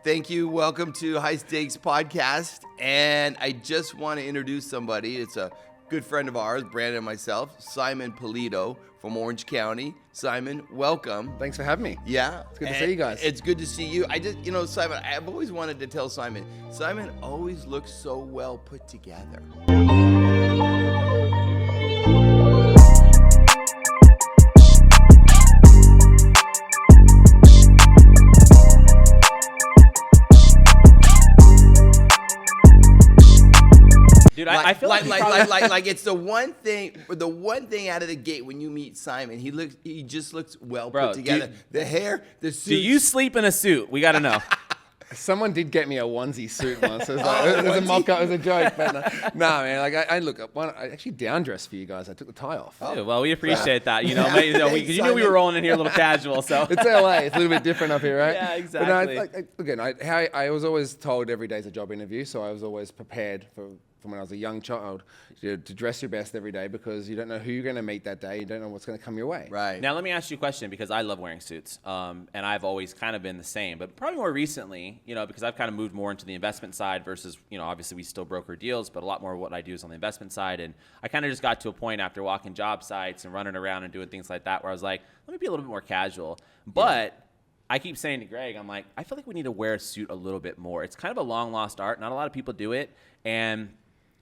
Thank you. Welcome to High Stakes Podcast. And I just want to introduce somebody. It's a good friend of ours, Brandon and myself, Simon Polito from Orange County. Simon, welcome. Thanks for having me. Yeah. It's good to see you guys. It's good to see you. Simon, I've always wanted to tell Simon always looks so well put together. Dude, I feel like it's the one thing out of the gate when you meet Simon, he just looks well put together. The hair, the suit. Do you sleep in a suit? We got to know. Someone did get me a onesie suit once. It was, it was a mock-up, it was a joke. But no, man, I actually down-dressed for you guys. I took the tie off. Oh. Well, we appreciate that. You knew we were rolling in here a little casual, so. It's LA. It's a little bit different up here, right? Yeah, exactly. But I was always told every day's a job interview, so I was always prepared from when I was a young child to dress your best every day because you don't know who you're going to meet that day. You don't know what's going to come your way. Right. Now, let me ask you a question because I love wearing suits, and I've always kind of been the same. But probably more recently, because I've kind of moved more into the investment side versus, obviously we still broker deals, but a lot more of what I do is on the investment side. And I kind of just got to a point after walking job sites and running around and doing things like that where I was like, let me be a little bit more casual. But I keep saying to Greg, I'm like, I feel like we need to wear a suit a little bit more. It's kind of a long lost art. Not a lot of people do it. And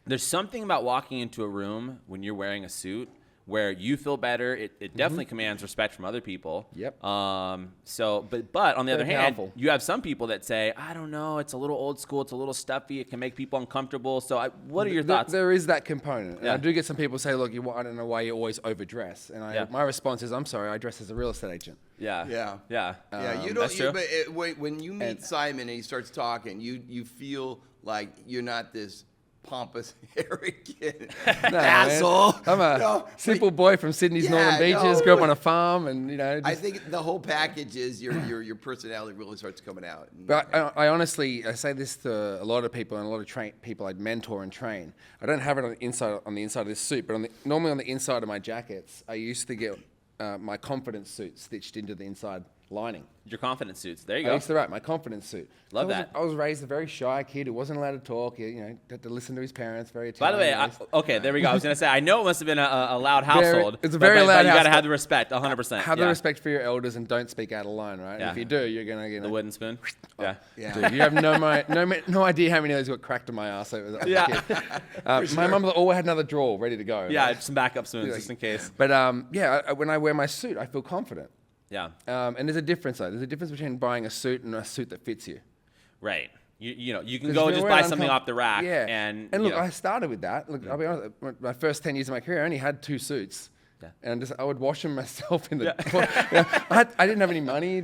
there's something about walking into a room when you're wearing a suit where you feel better. It definitely commands respect from other people. Yep. But on the other hand, you have some people that say, I don't know, it's a little old school, it's a little stuffy, it can make people uncomfortable. So what are your thoughts? There is that component. Yeah. I do get some people say, look, I don't know why you always overdress. And my response is, I'm sorry, I dress as a real estate agent. Yeah. You don't. That's true. When you meet Simon and he starts talking, you feel like you're not this pompous, arrogant asshole. I'm a simple boy from Sydney's Northern Beaches. Grew up on a farm, and I think the whole package is your personality really starts coming out. But I honestly, I say this to a lot of people and a lot of people I mentor and train. I don't have it on the inside of this suit, but normally on the inside of my jackets, I used to get my confidence suit stitched into the inside lining. Your confidence suits. There you go. I used to write my confidence suit. Love that. I was raised a very shy kid who wasn't allowed to talk. Had to listen to his parents. Very By the way, there we go. I was going to say, I know it must have been a loud household. It's a very loud house. You got to have the household. respect, 100%. Have the respect for your elders and don't speak out of line, right? Yeah. If you do, you're going to get the wooden spoon. Yeah. Dude, you have no idea how many of those got cracked in my ass. My mum always had another drawer ready to go. Yeah, right? some backup spoons just in case. But when I wear my suit, I feel confident. Yeah. And there's a difference, though. There's a difference between buying a suit and a suit that fits you. Right. You can go just buy something off the rack. Yeah. And look, I started with that. Look, I'll be honest. My first 10 years of my career, I only had 2 suits. Yeah. And I would wash them myself in the. I didn't have any money.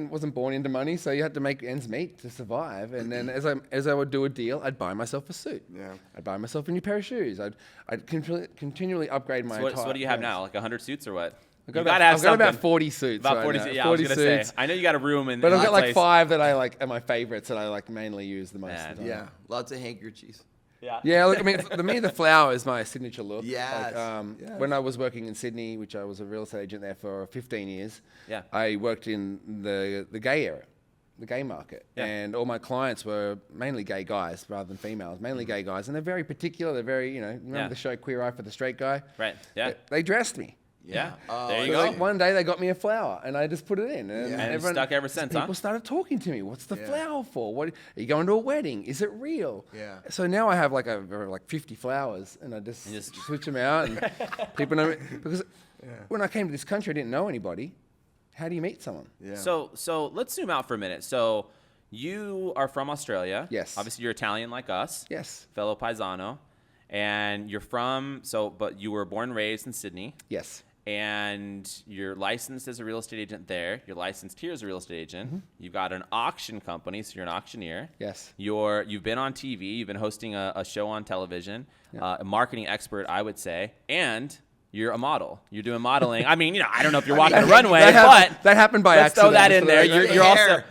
Wasn't born into money, so you had to make ends meet to survive. And then as I would do a deal, I'd buy myself a suit. Yeah. I'd buy myself a new pair of shoes. I'd continually upgrade my. So what do you have now? Like 100 suits or what? I've got about 40 suits. About 40 suits. Yeah, 40 I was going to say. I know you got a room in. But I've got like 5 that I like are my favorites that I mainly use the most. Of the time. Yeah, lots of handkerchiefs. Yeah. Look, I mean, for me, the flower is my signature look. Yes. When I was working in Sydney, which I was a real estate agent there for 15 years, I worked in the gay area, the gay market, and all my clients were mainly gay guys rather than females, mainly gay guys, and they're very particular. They're very, remember the show Queer Eye for the Straight Guy? Right. Yeah. They dressed me. Yeah. There you go. One day they got me a flower, and I just put it in. And it's stuck ever since, People started talking to me. What's the flower for? What are you going to a wedding? Is it real? Yeah. So now I have like 50 flowers, and I just switch them out, and people know me. Because when I came to this country, I didn't know anybody. How do you meet someone? Yeah. So let's zoom out for a minute. So you are from Australia. Yes. Obviously, you're Italian like us. Yes. Fellow paisano. And you're but you were born and raised in Sydney. Yes. And you're licensed as a real estate agent there. You're licensed here as a real estate agent. Mm-hmm. You've got an auction company, so you're an auctioneer. Yes. You've been on TV. You've been hosting a show on television. A marketing expert, I would say. And you're a model. You're doing modeling. I mean, I don't know if you're walking a runway, but that happened by let's accident. throw that in there. You're also,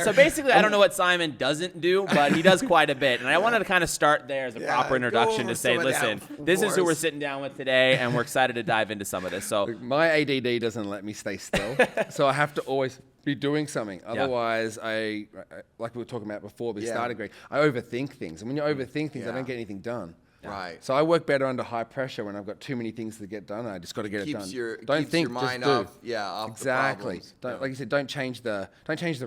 so basically, I don't know what Simon doesn't do, but he does quite a bit. And I wanted to kind of start there as a proper introduction to say, listen, this is who we're sitting down with today, and we're excited to dive into some of this. So my ADD doesn't let me stay still, so I have to always be doing something. Otherwise, I like we were talking about before we started, Greg, I overthink things. And when you overthink things, I don't get anything done. Right. So I work better under high pressure when I've got too many things to get done. I just got to get it done. Don't keeps think, your mind just off, do. off Exactly. the problems. Like you said, don't change the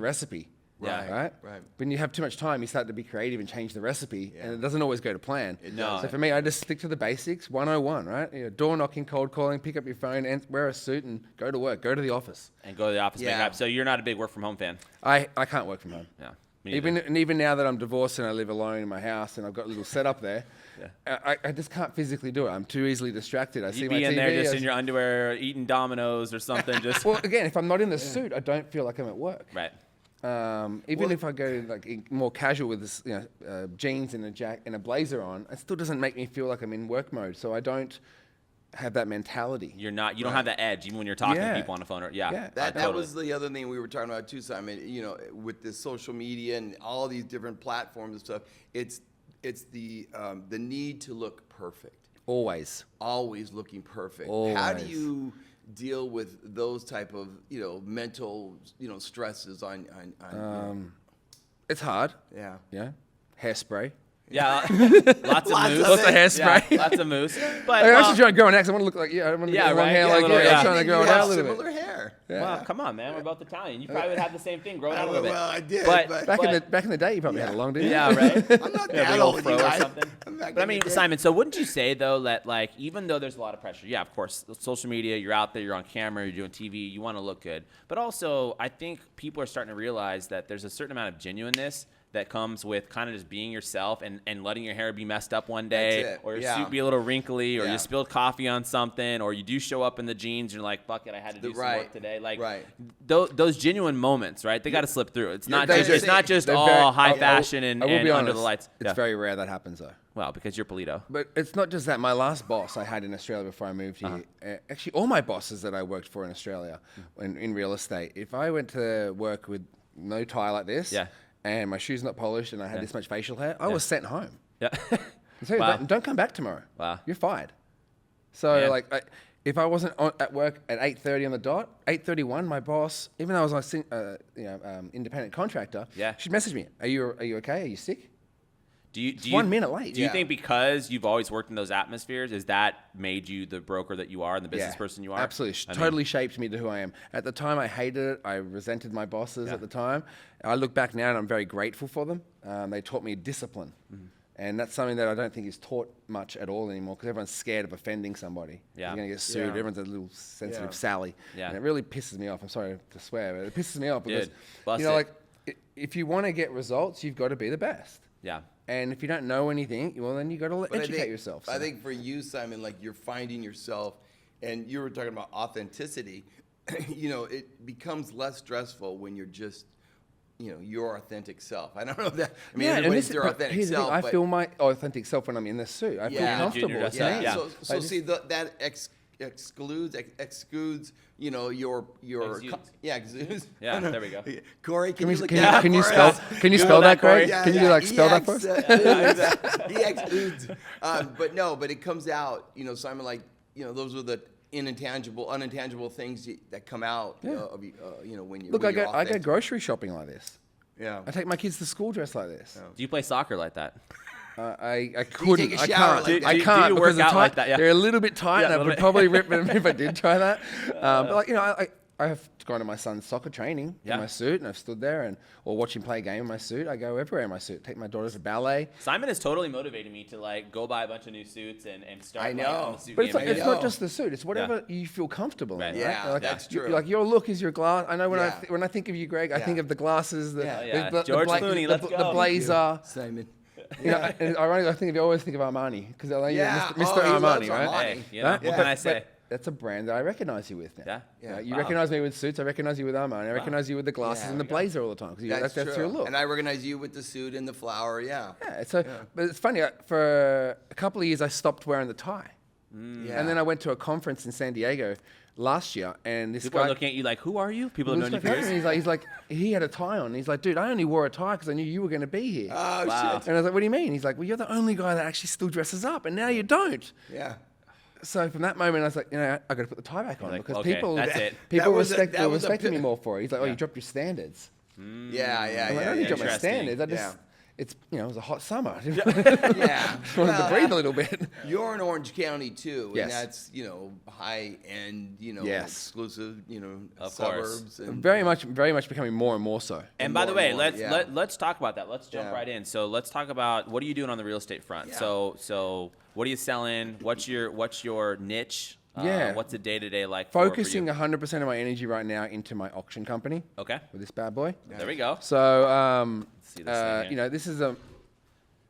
recipe. Right. When you have too much time, you start to be creative and change the recipe, and it doesn't always go to plan. No. So for me, I just stick to the basics, 101, right? Door knocking, cold calling, pick up your phone, and wear a suit, and go to work, go to the office. And go to the office. Yeah. So you're not a big work from home fan? I can't work from home. Yeah. Me neither. Even now that I'm divorced and I live alone in my house and I've got a little setup there, I just can't physically do it. I'm too easily distracted. I see You'd my be TV. in there just in your underwear, eating Dominoes or something. Just Well, again, if I'm not in the suit, I don't feel like I'm at work. right. Even if I go like more casual with this, jeans and a blazer on, it still doesn't make me feel like I'm in work mode. So I don't have that mentality. You're not. You don't have that edge, even when you're talking to Yeah. people on the phone. That was the other thing we were talking about too, Simon. With this social media and all these different platforms and stuff, it's the need to look perfect. Always Looking perfect. Always. How do you deal with those type of mental stresses on It's hard. yeah. Yeah. Hairspray. Yeah, lots of mousse. Lots of hairspray. Yeah, lots of mousse. But I actually try to grow an axe. I want to look like I want to get long right. hair Yeah, like little- you. yeah. I'm trying to grow it out a little Similar bit. hair. well, come on, man. We're both Italian. You probably would have the same thing. Grow it out a little bit. Well, I did, But but- Back in the day, you probably had a long, didn't you? yeah, right. I'm not Yeah, that big old, old fro you or guys. something. But I mean, Simon, so wouldn't you say though that like even though there's a lot of pressure, yeah, of course, social media, you're out there, you're on camera, you're doing TV, you want to look good, but also I think people are starting to realize that there's a certain amount of genuineness that comes with kind of just being yourself and letting your hair be messed up one day, That's it. or your Yeah. suit be a little wrinkly, or Yeah. you spilled coffee on something, or you do show up in the jeans, and you're like, fuck it, I had to do some work today. Like those genuine moments, right? They got to slip through. It's not just they're all very- high fashion and I will be under honest, the lights. It's very rare that happens though. Well, because you're Polito. But it's not just that. My last boss I had in Australia before I moved here, actually all my bosses that I worked for in Australia in real estate, if I went to work with no tie like this and my shoes not polished and I had this much facial hair, I was sent home. Yeah. So don't come back tomorrow. Wow. You're fired. So if I wasn't at work at 8:30 on the dot, 8:31, my boss, even though I was an independent contractor, she'd message me, "Are you okay? Are you sick?" Do you 1 minute late. Do you think because you've always worked in those atmospheres, is that made you the broker that you are and the business person you are? Absolutely. Totally shaped me to who I am. At the time, I hated it. I resented my bosses at the time. I look back now and I'm very grateful for them. They taught me discipline. And that's something that I don't think is taught much at all anymore because everyone's scared of offending somebody. Yeah. You're going to get sued. Everyone's a little sensitive Sally. Yeah. And it really pisses me off. I'm sorry to swear, but it pisses me off because, Dude, if you want to get results, you've got to be the best. Yeah. And if you don't know anything, well, then you got to educate yourself. I think for you, Simon, like you're finding yourself, and you were talking about authenticity. It becomes less stressful when you're just, your authentic self. I don't know if that. I mean, everybody's their authentic self. I feel my authentic self when I'm in the suit. I feel comfortable. Yeah. So see that excludes your Exudes. exudes. Yeah, there we go. Corey, Can you spell Google that, that, Greg? Corey. Can you spell that for us? He exudes. But it comes out. Simon, those are the unintangible things that come out. When you Look, when I go grocery shopping like this. Yeah. I take my kids to school dressed like this. Do you play soccer like that? I couldn't. take a I shower can't. like that? I Do you can't work because out they're like tight. that? Yeah. They're a little bit tight, Yeah, and a I little would bit. probably rip them if I did try that. But I have gone to my son's soccer training in my suit, and I've stood there or watch him play a game in my suit. I go everywhere in my suit. Take my daughter to ballet. Simon has totally motivated me to go buy a bunch of new suits and start. I know. On the suit But game. it's not just the suit. It's whatever you feel comfortable in. Right. Right? Yeah, that's true. Your look is your glass. I know when Yeah. when I think of you, Greg, I think of the glasses, the George Clooney, let's go. the blazer. Simon. And ironically, I always think of Armani because Mr. he Armani, loves right? Armani. Hey, Right? what can I say? But that's a brand that I recognize you with now. Yeah. You Wow. recognize me with suits. I recognize you with Armani. I recognize you with the glasses and the blazer all the time because that's true. your look. And I recognize you with the suit and the flower. Yeah. But it's funny. For a couple of years, I stopped wearing the tie, Yeah. and then I went to a conference in San Diego last year, and this People guy are looking at you like, who are you? People have known you for and years. he's like, he had a tie on. He's like, dude, I only wore a tie because I knew you were going to be here. Oh Wow. shit. And I was like, what do you mean? He's like, well, you're the only guy that actually still dresses up, and now you don't. Yeah. So from that moment, I was like, I got to put the tie back on like, because okay, people that's it. people That was a- that were was a respecting pi- me more for it. He's like, you dropped your standards. Yeah. I'm like, I didn't drop my Interesting. standards. I just, Yeah. it's, it was a hot summer. Yeah. Just wanted to breathe a little bit. You're in Orange County too, and Yes. that's high end, Yes. exclusive, Of suburbs. course. And Very much becoming more and more so. And by the more way, and more, let's talk about that. Let's jump Yeah. right in. So let's talk about what are you doing on the real estate front. Yeah. So what are you selling? What's your niche? What's a day to day like? Focusing for you? 100% of my energy right now into my auction company Okay. with this bad boy. There we go. So, see this thing here. this is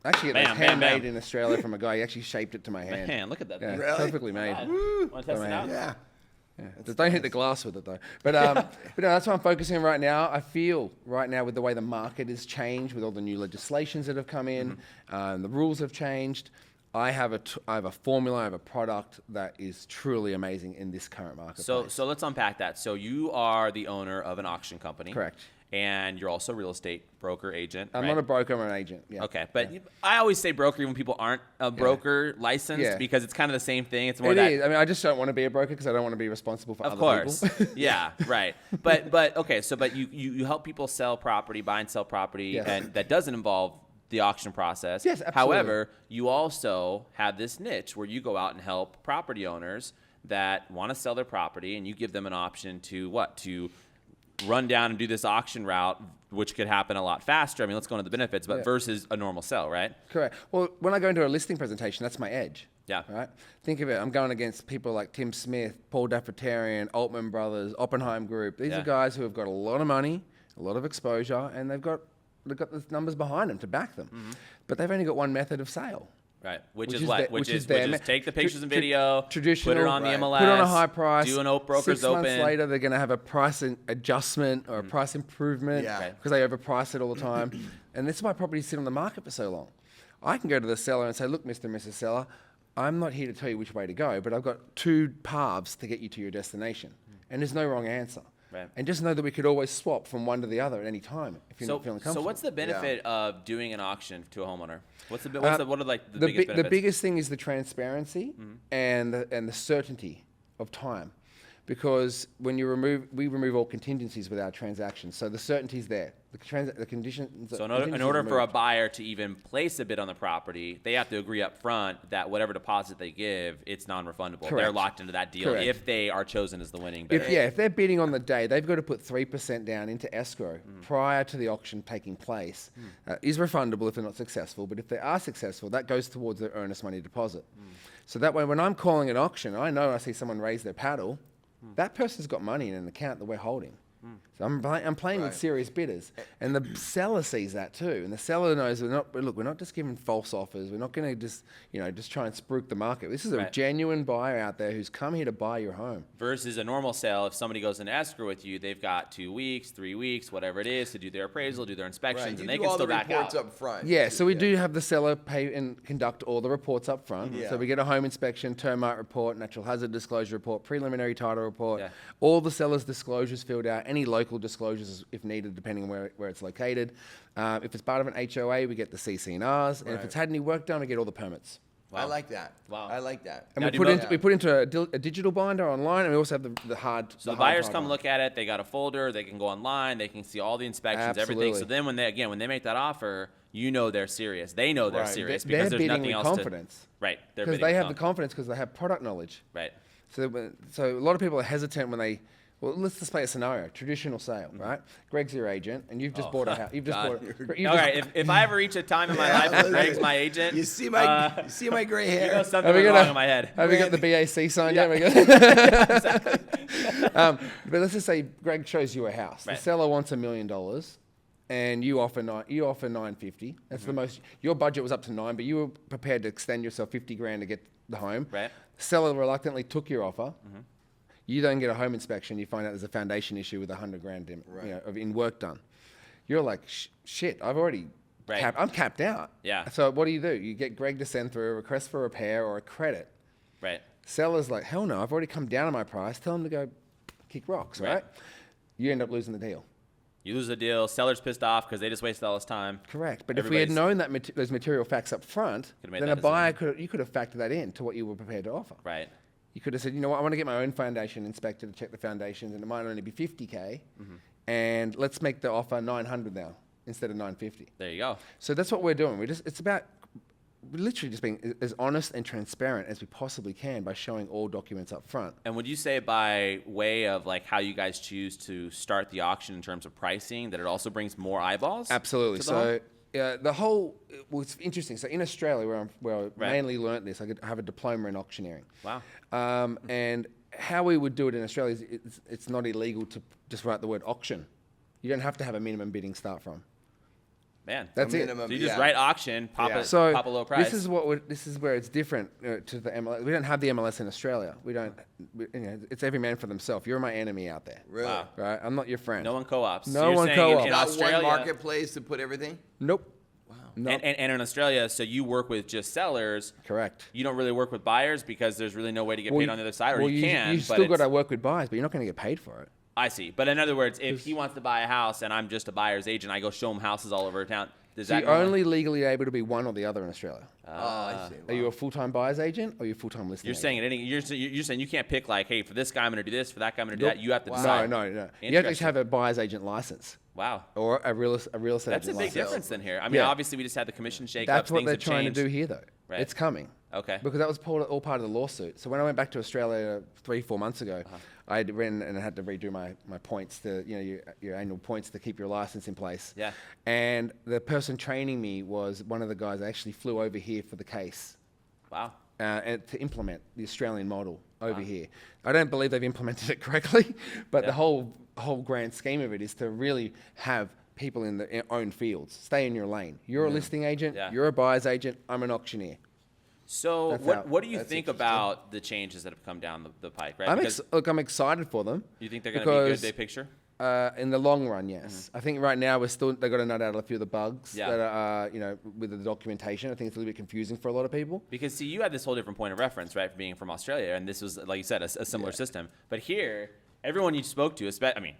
actually Bam, it's bam, handmade bam. in Australia from a guy. He actually shaped it to my hand. Man, look at that Yeah, thing. Really? perfectly made. Want to test it man. out? yeah. Yeah. Just don't hit the glass with it though. But no, that's what I'm focusing on right now. I feel right now with the way the market has changed, with all the new legislations that have come in, the rules have changed. I have a formula, I have a product that is truly amazing in this current marketplace. So let's unpack that. So you are the owner of an auction company. Correct. And you're also a real estate broker agent. I'm right? not a broker, I'm an agent. Yeah. Okay, but I always say broker even when people aren't a broker licensed Yeah. because it's kind of the same thing. It's more It that. is. I mean, I just don't want to be a broker because I don't want to be responsible for Of other course. people. Yeah, right. But okay, so you help people sell property, buy and sell property, Yes. and that doesn't involve the auction process. Yes, absolutely. However, you also have this niche where you go out and help property owners that want to sell their property, and you give them an option to run down and do this auction route, which could happen a lot faster. I mean, let's go into the benefits, but versus a normal sell, right? Correct. Well, when I go into a listing presentation, that's my edge. Yeah. Right? Think of it. I'm going against people like Tim Smith, Paul Daffertarian, Altman Brothers, Oppenheim Group. These Yeah. are guys who have got a lot of money, a lot of exposure, and they've got the numbers behind them to back them. Mm-hmm. But they've only got one method of sale. Right, which Which is is what? their- Which which is is their take the pictures and tra- video, traditional, put it on the right. MLS, Put on a high price. do an broker's 6 open. months later, they're going to have a price adjustment or a price improvement Yeah. because they overprice it all the time. And this is why properties sit on the market for so long. I can go to the seller and say, look, Mr. and Mrs. Seller, I'm not here to tell you which way to go, but I've got 2 paths to get you to your destination. And there's no wrong answer. Right. And just know that we could always swap from one to the other at any time if you're not feeling comfortable. So what's the benefit of doing an auction to a homeowner? What are like the biggest benefits? The biggest thing is the transparency and the certainty of time, because when we remove all contingencies with our transactions, so the certainty's there. The conditions. So in order for a buyer to even place a bid on the property, they have to agree up front that whatever deposit they give, it's non-refundable. They're Correct. locked into that deal Correct. if they are chosen as the winning bidder. If they're bidding on the day, they've got to put 3% down into escrow prior to the auction taking place. Is refundable if they're not successful, but if they are successful, that goes towards their earnest money deposit. So that way, when I'm calling an auction, I know I see someone raise their paddle, that person's got money in an account that we're holding. So I'm playing with serious bidders, and the seller sees that too. And the seller knows we're not just giving false offers. We're not going to just try and spruik the market. This is a Right. genuine buyer out there who's come here to buy your home. Versus a normal sale, if somebody goes in escrow with you, they've got 2 weeks, 3 weeks, whatever it is, to do their appraisal, do their inspections, Right. You and they do can all still the back reports out. up front. Yeah, so we do have the seller pay and conduct all the reports up front. Yeah. So we get a home inspection, termite report, natural hazard disclosure report, preliminary title report, Yeah. all the seller's disclosures filled out, any local disclosures if needed, depending on where it's located. If it's part of an HOA, we get the CC&Rs, and if Right. it's had any work done, we get all the permits. Wow. I like that. Wow. I like that. And Now, we do put most- into a digital binder online, and we also have the hard. So the buyers come look at it. They got a folder. They can go online. They can see all the inspections, everything. Absolutely. So then when they make that offer, you know they're serious. They know they're Right. serious They're because there's bidding nothing with else confidence. Right. They're Because bidding they with have the confidence because they have product knowledge. Right. So a lot of people are hesitant when they. Well, let's just play a scenario. Traditional sale, right? Greg's your agent, and you've just bought a house. You've just God. bought. All right. If I ever reach a time in my life where Greg's my agent, You see my gray you know hair? something Have we went got wrong a- in my head. Have we got the BAC sign Yeah. yet? But let's just say Greg shows you a house. Right. The seller wants $1 million, and you offer $950. That's the most. Your budget was up to $9 million, but you were prepared to extend yourself $50,000 to get the home. Right. Seller reluctantly took your offer. You don't get a home inspection. You find out there's a foundation issue with $100,000 in work done. You're like, shit. I've already. Right. I'm capped out. Yeah. So what do? You get Greg to send through a request for repair or a credit. Right. Seller's like, hell no, I've already come down on my price. Tell them to go kick rocks, Right. right? You end up losing the deal. You lose the deal. Seller's pissed off because they just wasted all his time. Correct. But if we had known that those material facts up front, Could've made then that a buyer could have factored that in to what you were prepared to offer. Right. You could have said, you know what, I want to get my own foundation inspector to check the foundations, and it might only be 50K, and let's make the offer 900 now instead of 950. There you go. So that's what we're doing. It's about literally just being as honest and transparent as we possibly can by showing all documents up front. And would you say by way of like how you guys choose to start the auction in terms of pricing, that it also brings more eyeballs? Absolutely. So it's interesting. So in Australia, where I mainly learnt this, I have a diploma in auctioneering. Wow. And how we would do it in Australia is it's not illegal to just write the word auction. You don't have to have a minimum bidding start from. Man, that's it. So you just write auction, pop a low price. This is where it's different to the MLS. We don't have the MLS in Australia. It's every man for themselves. You're my enemy out there. Really? Wow. Right? I'm not your friend. No one co-ops. No one co-ops. In Not Australia, one marketplace to put everything? Nope. Wow. No. And in Australia, so you work with just sellers. Correct. You don't really work with buyers because there's really no way to get paid on the other side, or you can. You still got to work with buyers, but you're not going to get paid for it. I see. But in other words, if he wants to buy a house and I'm just a buyer's agent, I go show him houses all over town. So you're only legally able to be one or the other in Australia. I see. Wow. Are you a full-time buyer's agent or are you a full-time listing agent? You're saying you can't pick like, hey, for this guy I'm going to do this, for that guy I'm going to do that. You have to decide. No. You have to have a buyer's agent license. Wow. Or a real estate agent license. That's a big difference then here. I mean, obviously we just had the commission shake up. That's what they're trying to do here, though. Right. It's coming. Okay. Because that was all part of the lawsuit. So when I went back to Australia 3-4 months ago, I ran and I had to redo my points, your annual points to keep your license in place. Yeah. And the person training me was one of the guys that actually flew over here for the case. Wow. And to implement the Australian model over here. I don't believe they've implemented it correctly, but the whole grand scheme of it is to really have people in their own fields. Stay in your lane. You're a listing agent. Yeah. You're a buyer's agent. I'm an auctioneer. So what do you think about the changes that have come down the pike? Right? I'm excited for them. You think they're going to be a good day picture? In the long run, yes. I think right now they've got to nut out a few of the bugs that are, with the documentation. I think it's a little bit confusing for a lot of people. Because see, you had this whole different point of reference, right, for being from Australia, and this was, like you said, a similar system. But here, everyone you spoke to,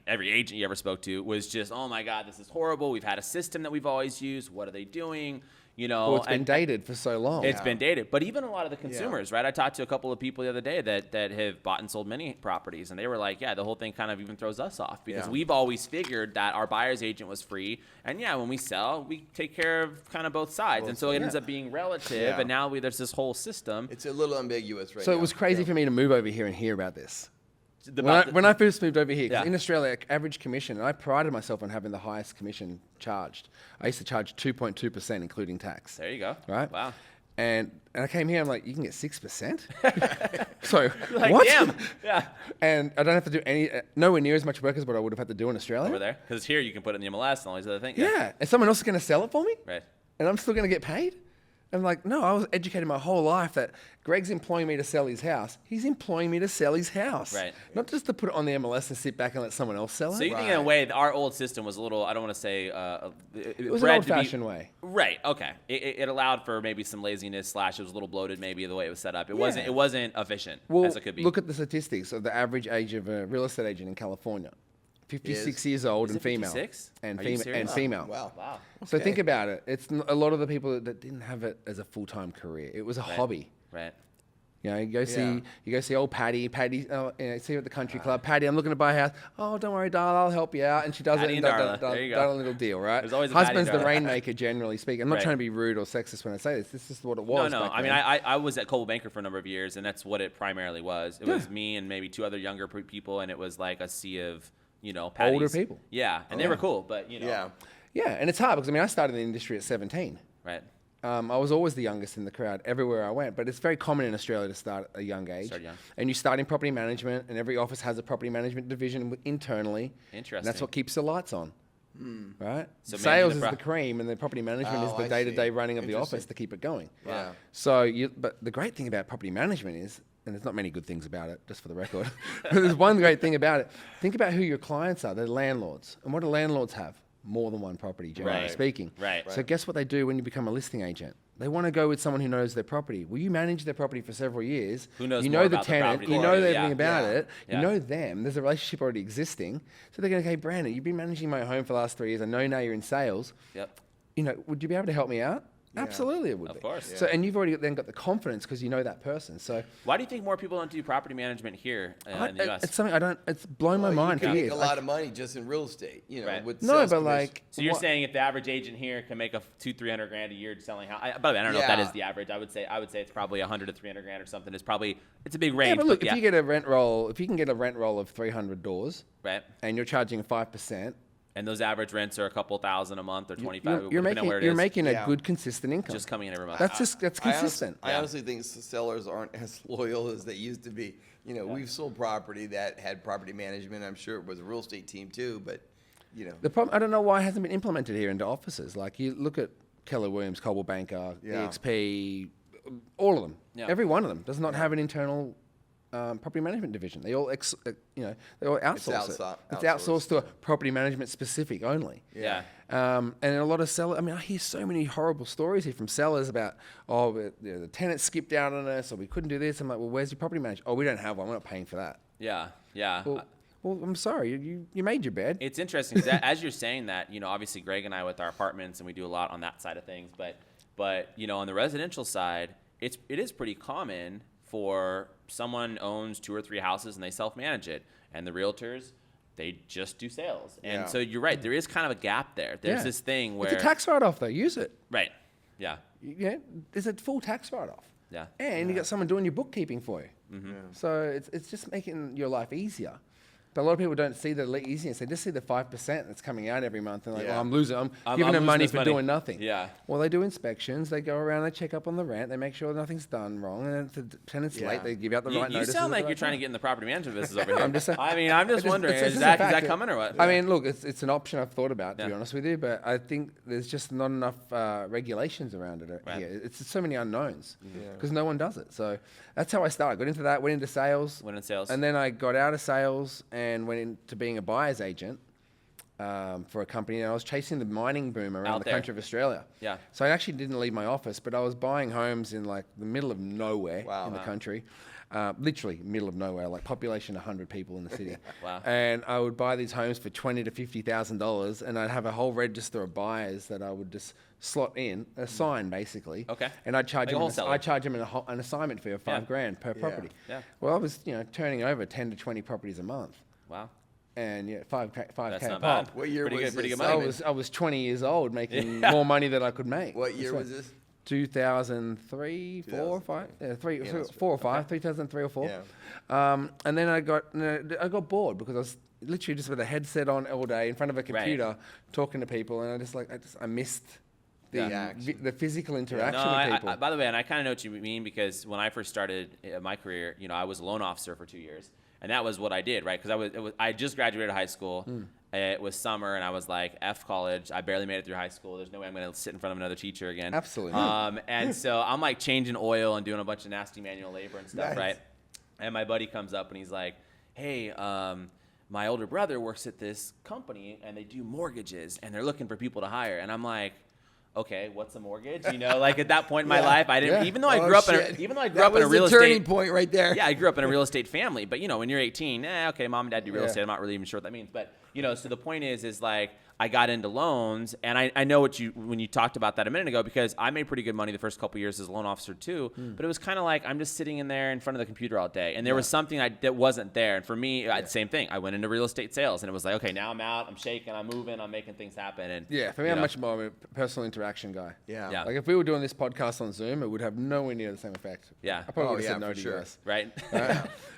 every agent you ever spoke to, was just, oh my God, this is horrible. We've had a system that we've always used. What are they doing? Well, it's been dated for so long. It's been dated. But even a lot of the consumers, right? I talked to a couple of people the other day that have bought and sold many properties, and they were like, the whole thing kind of even throws us off because we've always figured that our buyer's agent was free. And when we sell, we take care of kind of both sides. And so it ends up being relative, and now there's this whole system. It's a little ambiguous right now. So it was crazy for me to move over here and hear about this. When I first moved over here, because in Australia, average commission, and I prided myself on having the highest commission charged. I used to charge 2.2%, including tax. There you go. Right? Wow. And I came here, I'm like, you can get 6%? So, like, what? Damn. Yeah. And I don't have to do nowhere near as much work as what I would have had to do in Australia. Over there? Because here you can put it in the MLS and all these other things. Yeah. And someone else is going to sell it for me? Right. And I'm still going to get paid? I'm like, no, I was educated my whole life that Greg's employing me to sell his house. He's employing me to sell his house. Right. Not just to put it on the MLS and sit back and let someone else sell it. So you think in a way our old system was a little, I don't want to say... it was an old-fashioned way. Right, okay. It allowed for maybe some laziness / it was a little bloated maybe the way it was set up. It wasn't efficient as it could be. Look at the statistics of the average age of a real estate agent in California. 56 years old and female. 56? And female. Wow. So think about it. It's a lot of the people that didn't have it as a full-time career. It was a hobby. Right. You go see old Patty. Patty, see her at the country club. Patty, I'm looking to buy a house. Oh, don't worry, darling, I'll help you out. And she does Patty it. and Darla. There you go. Done a little deal, right? There's always a Husband's Patty the and Darla. rainmaker, generally speaking. I'm not trying to be rude or sexist when I say this. This is what it was. No. Back I mean, then. I was at Coldwell Banker for a number of years, and that's what it primarily was. It was me and maybe 2 other younger people, and it was like a sea of, Patties. Older people. Yeah, and they were cool, but Yeah. Yeah, and it's hard because, I started in the industry at 17. Right. I was always the youngest in the crowd everywhere I went, but it's very common in Australia to start at a young age. Start young. And you start in property management, and every office has a property management division internally. Interesting. And that's what keeps the lights on. Right? So Sales is the cream, and the property management is the I day-to-day see. running of the office to keep it going. Yeah. So, but the great thing about property management is, and there's not many good things about it, just for the record, but there's one great thing about it. Think about who your clients are. They're landlords. And what do landlords have? More than one property, generally speaking. Right. So guess what they do when you become a listing agent? They want to go with someone who knows their property. Well, you manage their property for several years. Who knows you more know the about the tenant. property You know everything about it. Yeah. You know them. There's a relationship already existing. So they're going to, hey, Brandon, you've been managing my home for the last 3 years. I know now you're in sales. Yep. Would you be able to help me out? Absolutely, it would be. Of course. So, and you've already then got the confidence because you know that person. So, why do you think more people don't do property management here in the U.S.? It's something I don't. It's blown my mind You for can years. make a lot of money just in real estate, you know. Right. With No, sales but commission. like, So you're saying if the average agent here can make a $200,000-300 grand a year selling house? By the way, I don't know if that is the average. I would say it's probably 100 to 300 grand or something. It's a big range. yeah, but look, if you get a rent roll, if you can get a rent roll of $300, right, and you're charging 5%. and those average rents are a couple thousand a month or 25. You're depending on where it making is. making a good consistent income. Just coming in every month. That's consistent. I honestly think sellers aren't as loyal as they used to be. You know, we've sold property that had property management. I'm sure it was a real estate team too, but you know. The problem, I don't know why it hasn't been implemented here into offices. Like you look at Keller Williams, Coldwell Banker, EXP, all of them. Yeah. Every one of them does not have an internal property management division. They all they all outsource it. It's outsourced to a property management specific only. Yeah. And a lot of sellers, I mean, I hear so many horrible stories here from sellers about, the tenant skipped out on us, or we couldn't do this. I'm like, well, where's your property manager? Oh, we don't have one. We're not paying for that. Yeah. Yeah. Well, I'm sorry. You made your bed. It's interesting because as you're saying that, obviously Greg and I with our apartments, and we do a lot on that side of things. But on the residential side, it is pretty common for someone owns 2 or 3 houses and they self-manage it, and the realtors, they just do sales. And so you're right. There is kind of a gap there. There's this thing where it's a tax write-off though. Use it. Right. Yeah. Yeah. There's a full tax write-off. Yeah. And you got someone doing your bookkeeping for you. Mm-hmm. So it's just making your life easier. But a lot of people don't see the easiness. They just see the 5% that's coming out every month. And like, well, I'm losing. I'm giving them money for doing nothing. Yeah. Well, they do inspections. They go around. They check up on the rent. They make sure nothing's done wrong. And if the tenant's late, they give out the right notice. You sound like you're trying to get in the property management business over here. I'm just wondering, is that coming or what? I mean, look, it's an option I've thought about, to be honest with you. But I think there's just not enough regulations around it here. It's so many unknowns because no one does it. So that's how I started. Got into that. Went into sales. And then I got out of sales and went into being a buyer's agent for a company, and I was chasing the mining boom around the country of Australia. Yeah. So I actually didn't leave my office, but I was buying homes in like the middle of nowhere in the country. Literally middle of nowhere, like population 100 people in the city. Wow. And I would buy these homes for $20,000 to $50,000, and I'd have a whole register of buyers that I would just slot in, assign basically. Okay. And I'd charge like them an assignment fee of $5,000 per property. Yeah. Well, I was turning over 10 to 20 properties a month. Wow. And $5K That's a not pop. bad. What year was pretty this? good money. I was 20 years old, making more money than I could make. What year was this? 2003, 4 or 5, 4 or 5, 2003 or 4. Yeah. And then I got bored because I was literally just with a headset on all day in front of a computer talking to people, and I missed the physical interaction with people. By the way, and I kind of know what you mean, because when I first started my career, I was a loan officer for 2 years. And that was what I did, right? Because I just graduated high school. It was summer, and I was like, F college. I barely made it through high school. There's no way I'm going to sit in front of another teacher again. Absolutely. And so I'm like changing oil and doing a bunch of nasty manual labor and stuff, right? And my buddy comes up and he's like, hey, my older brother works at this company, and they do mortgages, and they're looking for people to hire. And I'm like, okay, what's a mortgage? Like at that point in my life, I didn't. Even though I grew up in a real estate turning point right there. Yeah, I grew up in a real estate family, but when you're 18, okay, mom and dad do real estate. I'm not really even sure what that means, but so the point is like I got into loans, and I know when you talked about that a minute ago, because I made pretty good money the first couple years as a loan officer too, but it was kind of like I'm just sitting in there in front of the computer all day, and there was something that wasn't there. And for me, same thing. I went into real estate sales, and it was like, okay, now I'm out, I'm shaking, I'm moving, I'm making things happen. And for me, I'm much more of a personal interaction guy. Yeah. Like if we were doing this podcast on Zoom, it would have nowhere near the same effect. Yeah. I probably would have said no to you guys. Right.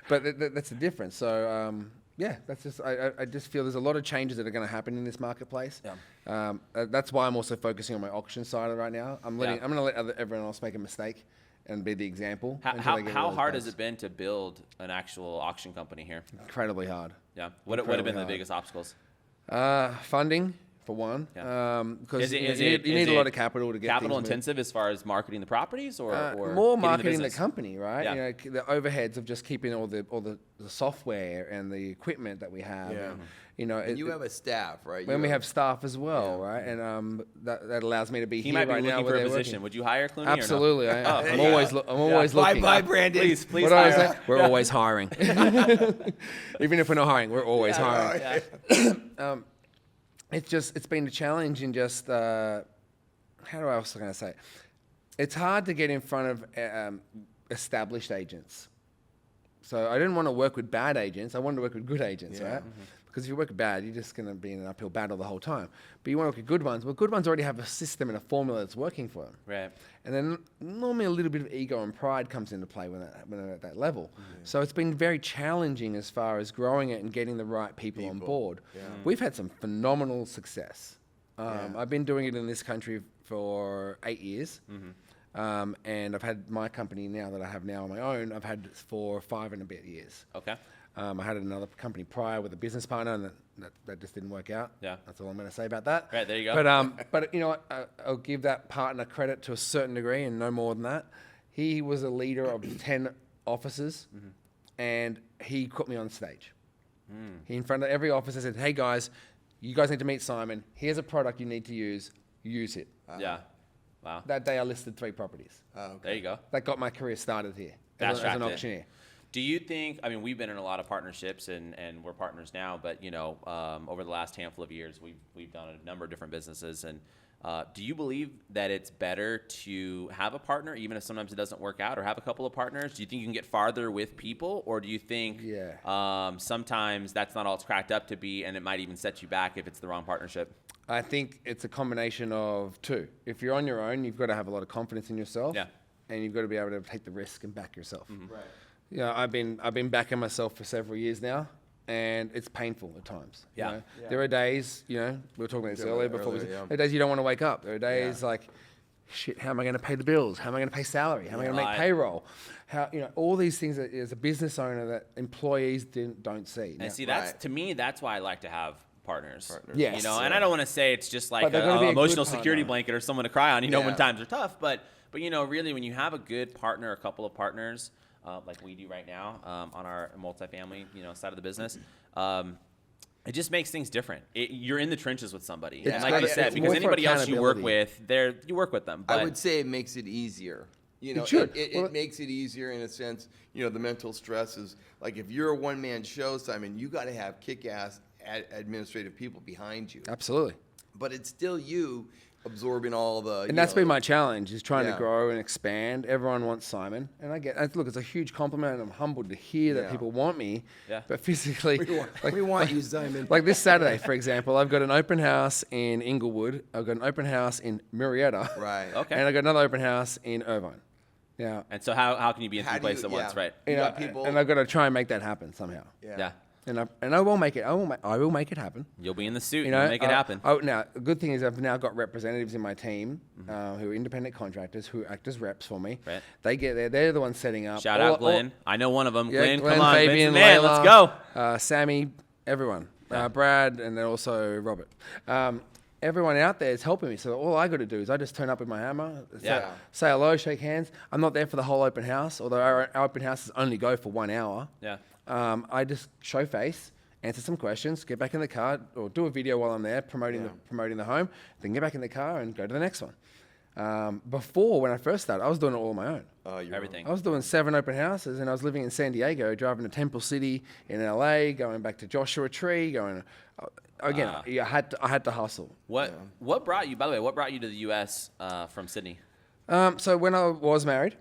But that's the difference. So that's just I just feel there's a lot of changes that are going to happen in this marketplace. Yeah. That's why I'm also focusing on my auction side right now. I'm going to let everyone else make a mistake and be the example. How hard has it been to build an actual auction company here? Incredibly hard. Yeah. What have been the biggest obstacles? Funding. For one, because you need a lot of capital to get capital intensive as far as marketing the properties, or more marketing the company, right? Yeah. The overheads of just keeping all the software and the equipment that we have. Yeah. And you have a staff, right? We have staff as well, right? And that allows me to be he here might be right now. Looking for a position. Working. Would you hire Clooney? Absolutely. Or no? I'm always looking. Bye, Brandon. Please what hire. I say? We're always hiring. Even if we're not hiring, we're always hiring. It's been a challenge in just how do I also say it? it's hard to get in front of established agents. So I didn't want to work with bad agents. I wanted to work with good agents, right? Mm-hmm. Because if you work bad, you're just going to be in an uphill battle the whole time. But you want to work with good ones. Well, good ones already have a system and a formula that's working for them. Right. And then normally a little bit of ego and pride comes into play when they're at that level. Mm-hmm. So it's been very challenging as far as growing it and getting the right people. On board. Yeah. We've had some phenomenal success. I've been doing it in this country for 8 years. Mm-hmm. And I've had my company now that I have now on my own, I've had for 5 and a bit years. Okay. I had another company prior with a business partner, and that just didn't work out. Yeah. That's all I'm going to say about that. Right, there you go. But you know what? I'll give that partner credit to a certain degree and no more than that. He was a leader of 10 officers, and he put me on stage. He, in front of every officer, said, hey, guys, you guys need to meet Simon. Here's a product you need to use. Use it. Yeah. Wow. That day I listed 3 properties. Okay. There you go. That got my career started here as an auctioneer. Do you think, I mean, we've been in a lot of partnerships and we're partners now, but, you know, over the last handful of years, we've done a number of different businesses. And do you believe that it's better to have a partner, even if sometimes it doesn't work out, or have a couple of partners? Do you think you can get farther with people, or do you think sometimes that's not all it's cracked up to be, and it might even set you back if it's the wrong partnership? I think it's a combination of 2. If you're on your own, you've got to have a lot of confidence in yourself. Yeah. And you've got to be able to take the risk and back yourself. Mm-hmm. Right. Yeah, I've been backing myself for several years now, and it's painful at times. Yeah. You know? There are days, you know, we were talking about this earlier before. There are days you don't want to wake up. There are days like, shit, how am I going to pay the bills? How am I going to pay salary? How am I going to make payroll? How, you know, all these things that as a business owner that employees don't see. And see, that's to me, that's why I like to have partners. Yes. You know, and I don't want to say it's just like an emotional security blanket or someone to cry on, you know, when times are tough. But you know, really, when you have a good partner, a couple of partners, like we do right now on our multifamily, you know, side of the business, it just makes things different. You're in the trenches with somebody, and like you said, because anybody else you work with, you work with them. But I would say it makes it easier. You know, it makes it easier in a sense. You know, the mental stress is like if you're a one-man show, Simon, you got to have kick-ass administrative people behind you. Absolutely. But it's still you absorbing all the. And that's been my challenge, is trying to grow and expand. Everyone wants Simon, and look, it's a huge compliment, and I'm humbled to hear that people want me. Yeah. But physically, we want you, Simon. Like this Saturday, for example, I've got an open house in Inglewood. I've got an open house in Marietta. Right. Okay. And I've got another open house in Irvine. Yeah. And so how can you be in 3 places at once, right? You know, people, and I've got to try and make that happen somehow. Yeah. And I will make it. I will make it happen. You'll be in the suit. You know, make it happen. Now, the good thing is I've now got representatives in my team who are independent contractors who act as reps for me. Right. They get there. They're the ones setting up. Shout out Glenn. I know one of them. Yeah, Glenn, come on, Fabian, man, let's go. Sammy, everyone. Brad, and then also Robert. Everyone out there is helping me. So all I got to do is I just turn up with my hammer, say hello, shake hands. I'm not there for the whole open house, although our open houses only go for 1 hour. Yeah. I just show face, answer some questions, get back in the car, or do a video while I'm there promoting the home, then get back in the car and go to the next one. Before, when I first started, I was doing it all on my own. Everything. I was doing 7 open houses, and I was living in San Diego, driving to Temple City in LA, going back to Joshua Tree, going. Again, I had to hustle. What brought you? By the way, what brought you to the U.S. From Sydney? So when I was married,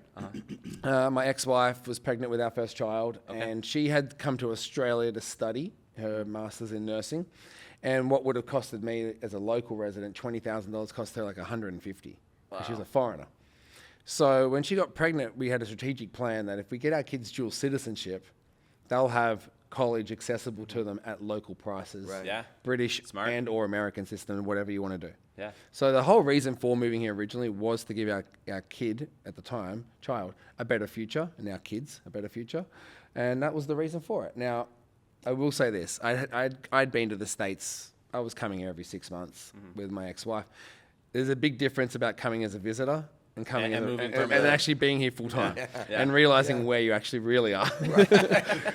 my ex-wife was pregnant with our first child, and she had come to Australia to study her master's in nursing. And what would have costed me as a local resident $20,000 cost her like $150. Wow. She was a foreigner. So when she got pregnant, we had a strategic plan that if we get our kids dual citizenship, they'll have college accessible to them at local prices. Right. Yeah. British and or American system, whatever you want to do. Yeah. So the whole reason for moving here originally was to give our kid at the time, child, a better future, and our kids a better future. And that was the reason for it. Now, I will say this. I'd been to the States. I was coming here every 6 months with my ex-wife. There's a big difference about coming as a visitor and coming and actually being here full time and realizing where you actually really are.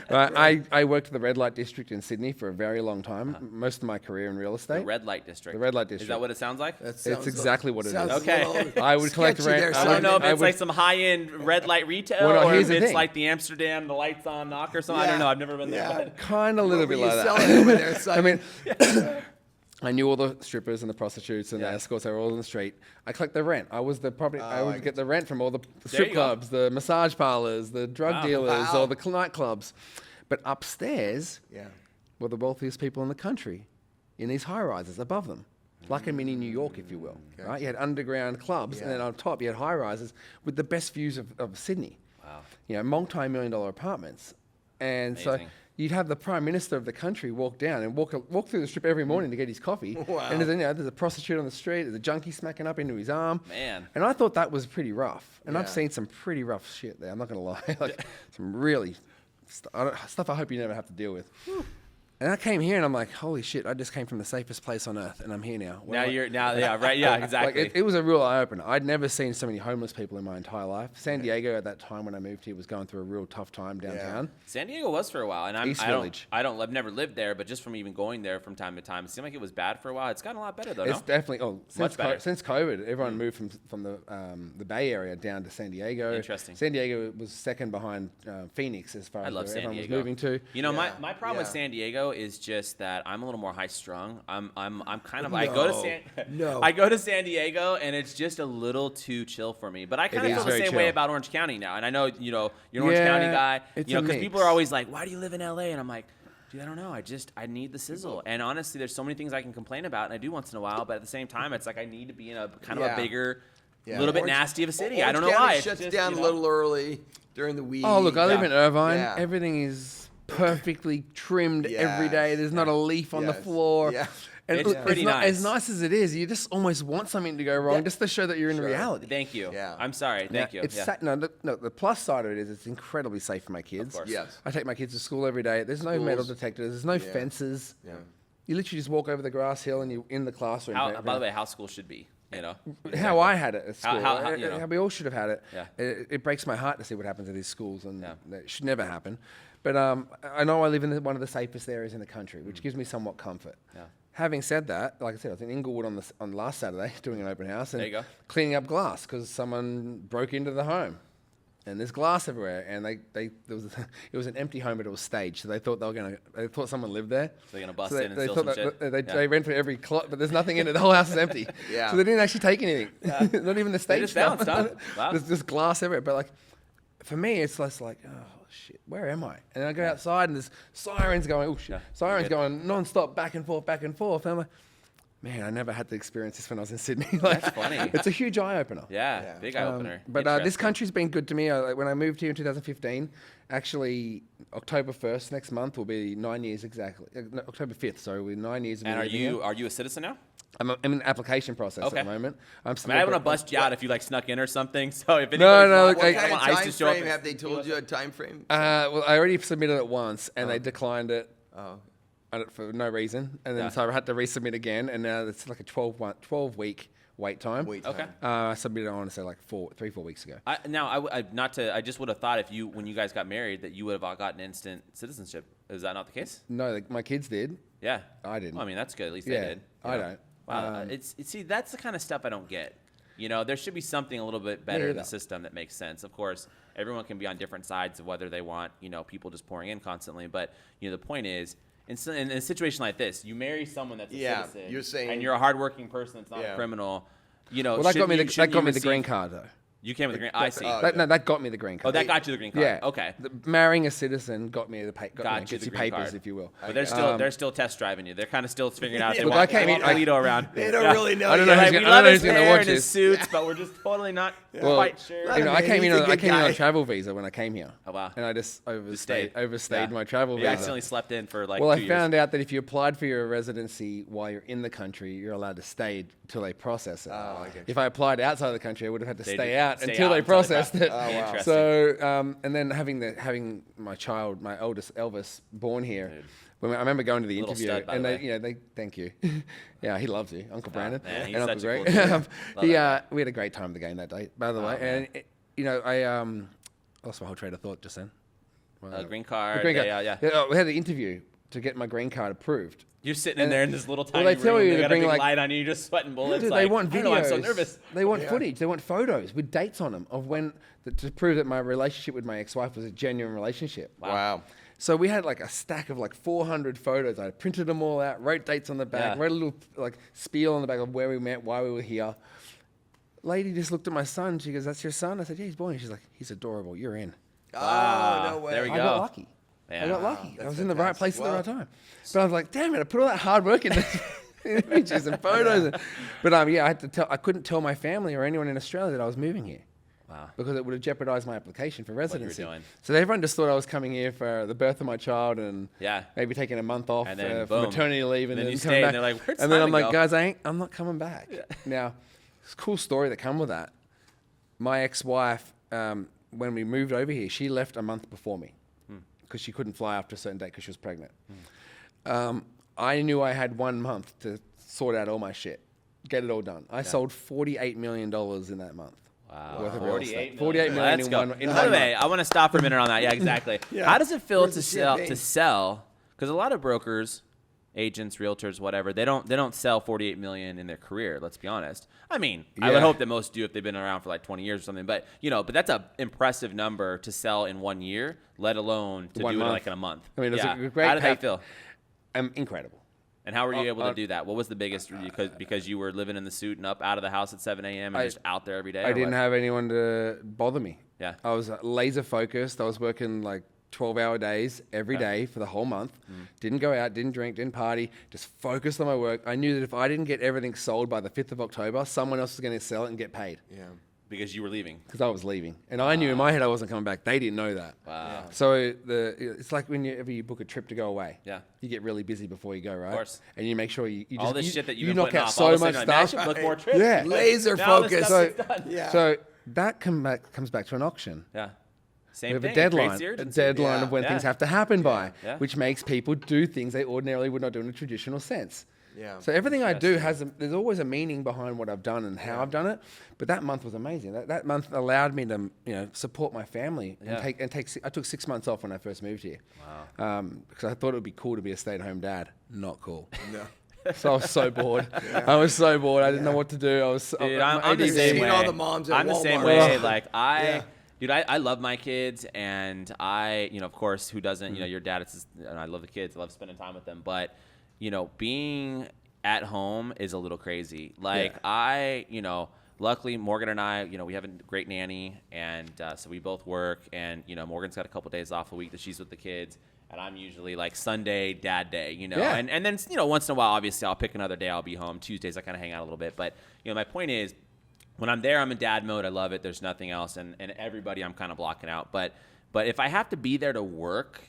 I worked in the red light district in Sydney for a very long time, most of my career in real estate. The red light district. The red light district. Is that what it sounds like? It's exactly what it is. Okay. I would collect rent. I don't know if it's like some high-end red light retail or if it's like the Amsterdam, the lights on knock or something. I don't know. I've never been there. Kind of a little bit like that. Over there, I mean, I knew all the strippers and the prostitutes and the escorts. They were all on the street. I collect the rent. I was the property. I would get the rent from all the strip clubs, the massage parlors, the drug dealers, or the nightclubs. But upstairs were the wealthiest people in the country in these high rises above them. Like a mini New York, if you will. Okay. Right? You had underground clubs, and then on top you had high rises with the best views of Sydney. Wow. You know, multi-million-dollar apartments. And so you'd have the Prime Minister of the country walk down and walk through the strip every morning to get his coffee. Wow. And there's a prostitute on the street, there's a junkie smacking up into his arm. Man. And I thought that was pretty rough. And I've seen some pretty rough shit there, I'm not going to lie. Like some really stuff I hope you never have to deal with. And I came here and I'm like, holy shit, I just came from the safest place on earth and I'm here now. Exactly. Like it was a real eye-opener. I'd never seen so many homeless people in my entire life. San Diego at that time when I moved here was going through a real tough time downtown. San Diego was for a while. And I've never lived there, but just from even going there from time to time, it seemed like it was bad for a while. It's gotten a lot better though, It's definitely, much better. Since COVID, everyone moved from the Bay Area down to San Diego. Interesting. San Diego was second behind Phoenix as far as where everyone was moving to. You know, my problem with San Diego is just that I'm a little more high strung. I go to San Diego and it's just a little too chill for me. But I kind of feel the same way about Orange County now. And I know you're an Orange County guy. Because people are always like, "Why do you live in LA?" And I'm like, dude, I don't know. I need the sizzle. And honestly, there's so many things I can complain about, and I do once in a while. But at the same time, it's like I need to be in a kind of a bigger, little bit nasty of a city. I don't know why. It shuts down a little early during the week. Oh, look, I live in Irvine. Yeah. Everything is perfectly trimmed every day. There's not a leaf on the floor. Yeah. And it's pretty nice. As nice as it is, you just almost want something to go wrong just to show that you're in reality. Thank you. Yeah. I'm sorry. Thank you. The plus side of it is it's incredibly safe for my kids. Of course. Yes. I take my kids to school every day. There's no metal detectors. There's no fences. Yeah. You literally just walk over the grass hill and you're in the classroom. By the way, how school should be. How I had it at school. How we all should have had it. Yeah. It breaks my heart to see what happens at these schools, and it should never happen. But I know I live in one of the safest areas in the country, which gives me somewhat comfort. Yeah. Having said that, like I said, I was in Inglewood on last Saturday doing an open house and cleaning up glass because someone broke into the home. And there's glass everywhere, and it was an empty home, but it was staged. So they thought they thought someone lived there. So they're gonna bust in and steal some shit. They ran for every closet, but there's nothing in it. The whole house is empty. So they didn't actually take anything. Not even the stage stuff. Wow. There's just glass everywhere. But like, for me, it's less like, oh shit, where am I? And I go outside, and there's sirens going. Oh shit, sirens going non-stop, back and forth, back and forth. And I'm like, man, I never had to experience this when I was in Sydney. That's funny. It's a huge eye-opener. Yeah, big eye-opener. But this country's been good to me. When I moved here in 2015, actually October 1st, next month, will be 9 years exactly. October 5th, sorry, will be 9 years. And are you a citizen now? I'm in the application process at the moment. I want to bust you out if you like snuck in or something. So if what kind of time frame have they told you a time frame? Well, I already submitted it once, and they declined it. For no reason, and then so I had to resubmit again, and now it's like a 12-week wait time. Okay. I submitted, I want to say, like 3-4 weeks ago. I just would have thought when you guys got married that you would have gotten instant citizenship. Is that not the case? No, my kids did. Yeah. I didn't. Well, I mean, that's good. At least they did. I don't. Wow. See, that's the kind of stuff I don't get. There should be something a little bit better in the system that makes sense. Of course, everyone can be on different sides of whether they want, people just pouring in constantly. But, the point is, in a situation like this, you marry someone that's a citizen, you're saying, and you're a hardworking person that's not a criminal. Well, that got me the green card though. You came with the green. I see. That got me the green card. Oh, that got you the green card. Yeah. Okay. Marrying a citizen got me the papers, card. if you will. But they're still test driving you. They're kind of still figuring out. Look, I came in Polito around. They don't really know. I don't know who's going to watch his suits, but we're just totally not quite sure. I came in on a travel visa when I came here. Oh wow. And I just overstayed my travel visa. You accidentally slept in for like 2 years. Well, I found out that if you applied for your residency while you're in the country, you're allowed to stay until they process it. Oh, okay. If I applied outside the country, I would have had to stay out until they processed it. Oh, wow. So, and then having my child, my oldest Elvis, born here. When I remember going to the interview, stud, and they thank you. Yeah, he loves you, Uncle Brandon, man, and Uncle Greg. Cool we had a great time at the game that day, by the way. And I lost my whole train of thought just then. Green card. We had the interview to get my green card approved. You're sitting in there in this little tiny they tell room. You they to got a bring big light on you. You're just sweating bullets. Dude, they want videos. I'm so nervous. They want footage. They want photos with dates on them of when to prove that my relationship with my ex-wife was a genuine relationship. Wow. So we had like a stack of like 400 photos. I printed them all out, wrote dates on the back, wrote a little like spiel on the back of where we met, why we were here. Lady just looked at my son. She goes, "That's your son?" I said, "Yeah, he's born." She's like, "He's adorable. You're in." Oh, no way. There we go. I got lucky. Yeah. I got lucky. I That's was in the right place fantastic. at the right time. But I was like, damn it, I put all that hard work in this images and photos. But I couldn't tell my family or anyone in Australia that I was moving here. Wow. Because it would have jeopardized my application for residency. doing. So everyone just thought I was coming here for the birth of my child and maybe taking a month off And then, for boom. maternity leave and Then then you coming stayed, back. and they're like, "Where'd and then I'm Simon like, go?" guys, I'm not coming back. Now, it's a cool story that come with that. My ex-wife, when we moved over here, she left a month before me because she couldn't fly after a certain date because she was pregnant. I knew I had 1 month to sort out all my shit, get it all done. I sold $48 million in that month. Wow. Worth of real estate. 48 48 million Let's in go. one By month. the way, I want to stop for a minute on that. Yeah, exactly. How does it feel Where's to the sell? champagne? Because a lot of brokers, agents, realtors, whatever, they don't sell 48 million in their career. Let's be honest. I mean, I would Yeah. hope that most do if they've been around for like 20 years or something. But but that's a impressive number to sell in 1 year, let alone to 1 do it month. like in a month. I mean, it's a great How did that pay- feel? Incredible. And how were you able to do that? What was the biggest because you were living in the suit and up out of the house at 7 a.m. and just out there every day? I or didn't what? have anyone to bother me. Yeah. I was laser focused. I was working like 12-hour days every day for the whole month. Didn't go out, didn't drink, didn't party, just focused on my work. I knew that if I didn't get everything sold by the 5th of October, someone else was going to sell it and get paid. Yeah. Because you were leaving. Because I was leaving. And I knew in my head I wasn't coming back. They didn't know that. Wow. So it's like whenever you book a trip to go away. Yeah. You get really busy before you go, right? Of course. And you make sure you just All this shit that you've been knock putting out off, all so of a much sudden, like, "Man, I stuff. should book more trips." Yeah. Laser Now this focus. stuff is done. Yeah. So that comes back to an auction. Yeah. We Same have thing. a It deadline, creates the a urgency. deadline Yeah. of when Yeah. things have to happen by, Yeah. which makes people do things they ordinarily would not do in a traditional sense. Yeah. So everything I do there's always a meaning behind what I've done and how I've done it. But that month was amazing. That month allowed me to support my family and I took 6 months off when I first moved here. Wow. Because I thought it would be cool to be a stay-at-home dad. Not cool. No. So I was so bored. I was so bored. I didn't know what to do. I was. Dude, I'm the You've same seen way. all the moms at I'm the same Walmart. way. Ugh. Like Yeah. Dude, I love my kids, and of course, who doesn't? Your dad. And I love the kids. I love spending time with them. But being at home is a little crazy. Like luckily Morgan and I, we have a great nanny, and so we both work. And Morgan's got a couple days off a week that she's with the kids, and I'm usually like Sunday dad day. Yeah. And then once in a while, obviously, I'll pick another day. I'll be home. Tuesdays I kind of hang out a little bit. But my point is, when I'm there, I'm in dad mode. I love it. There's nothing else, and everybody I'm kind of blocking out. But if I have to be there to work,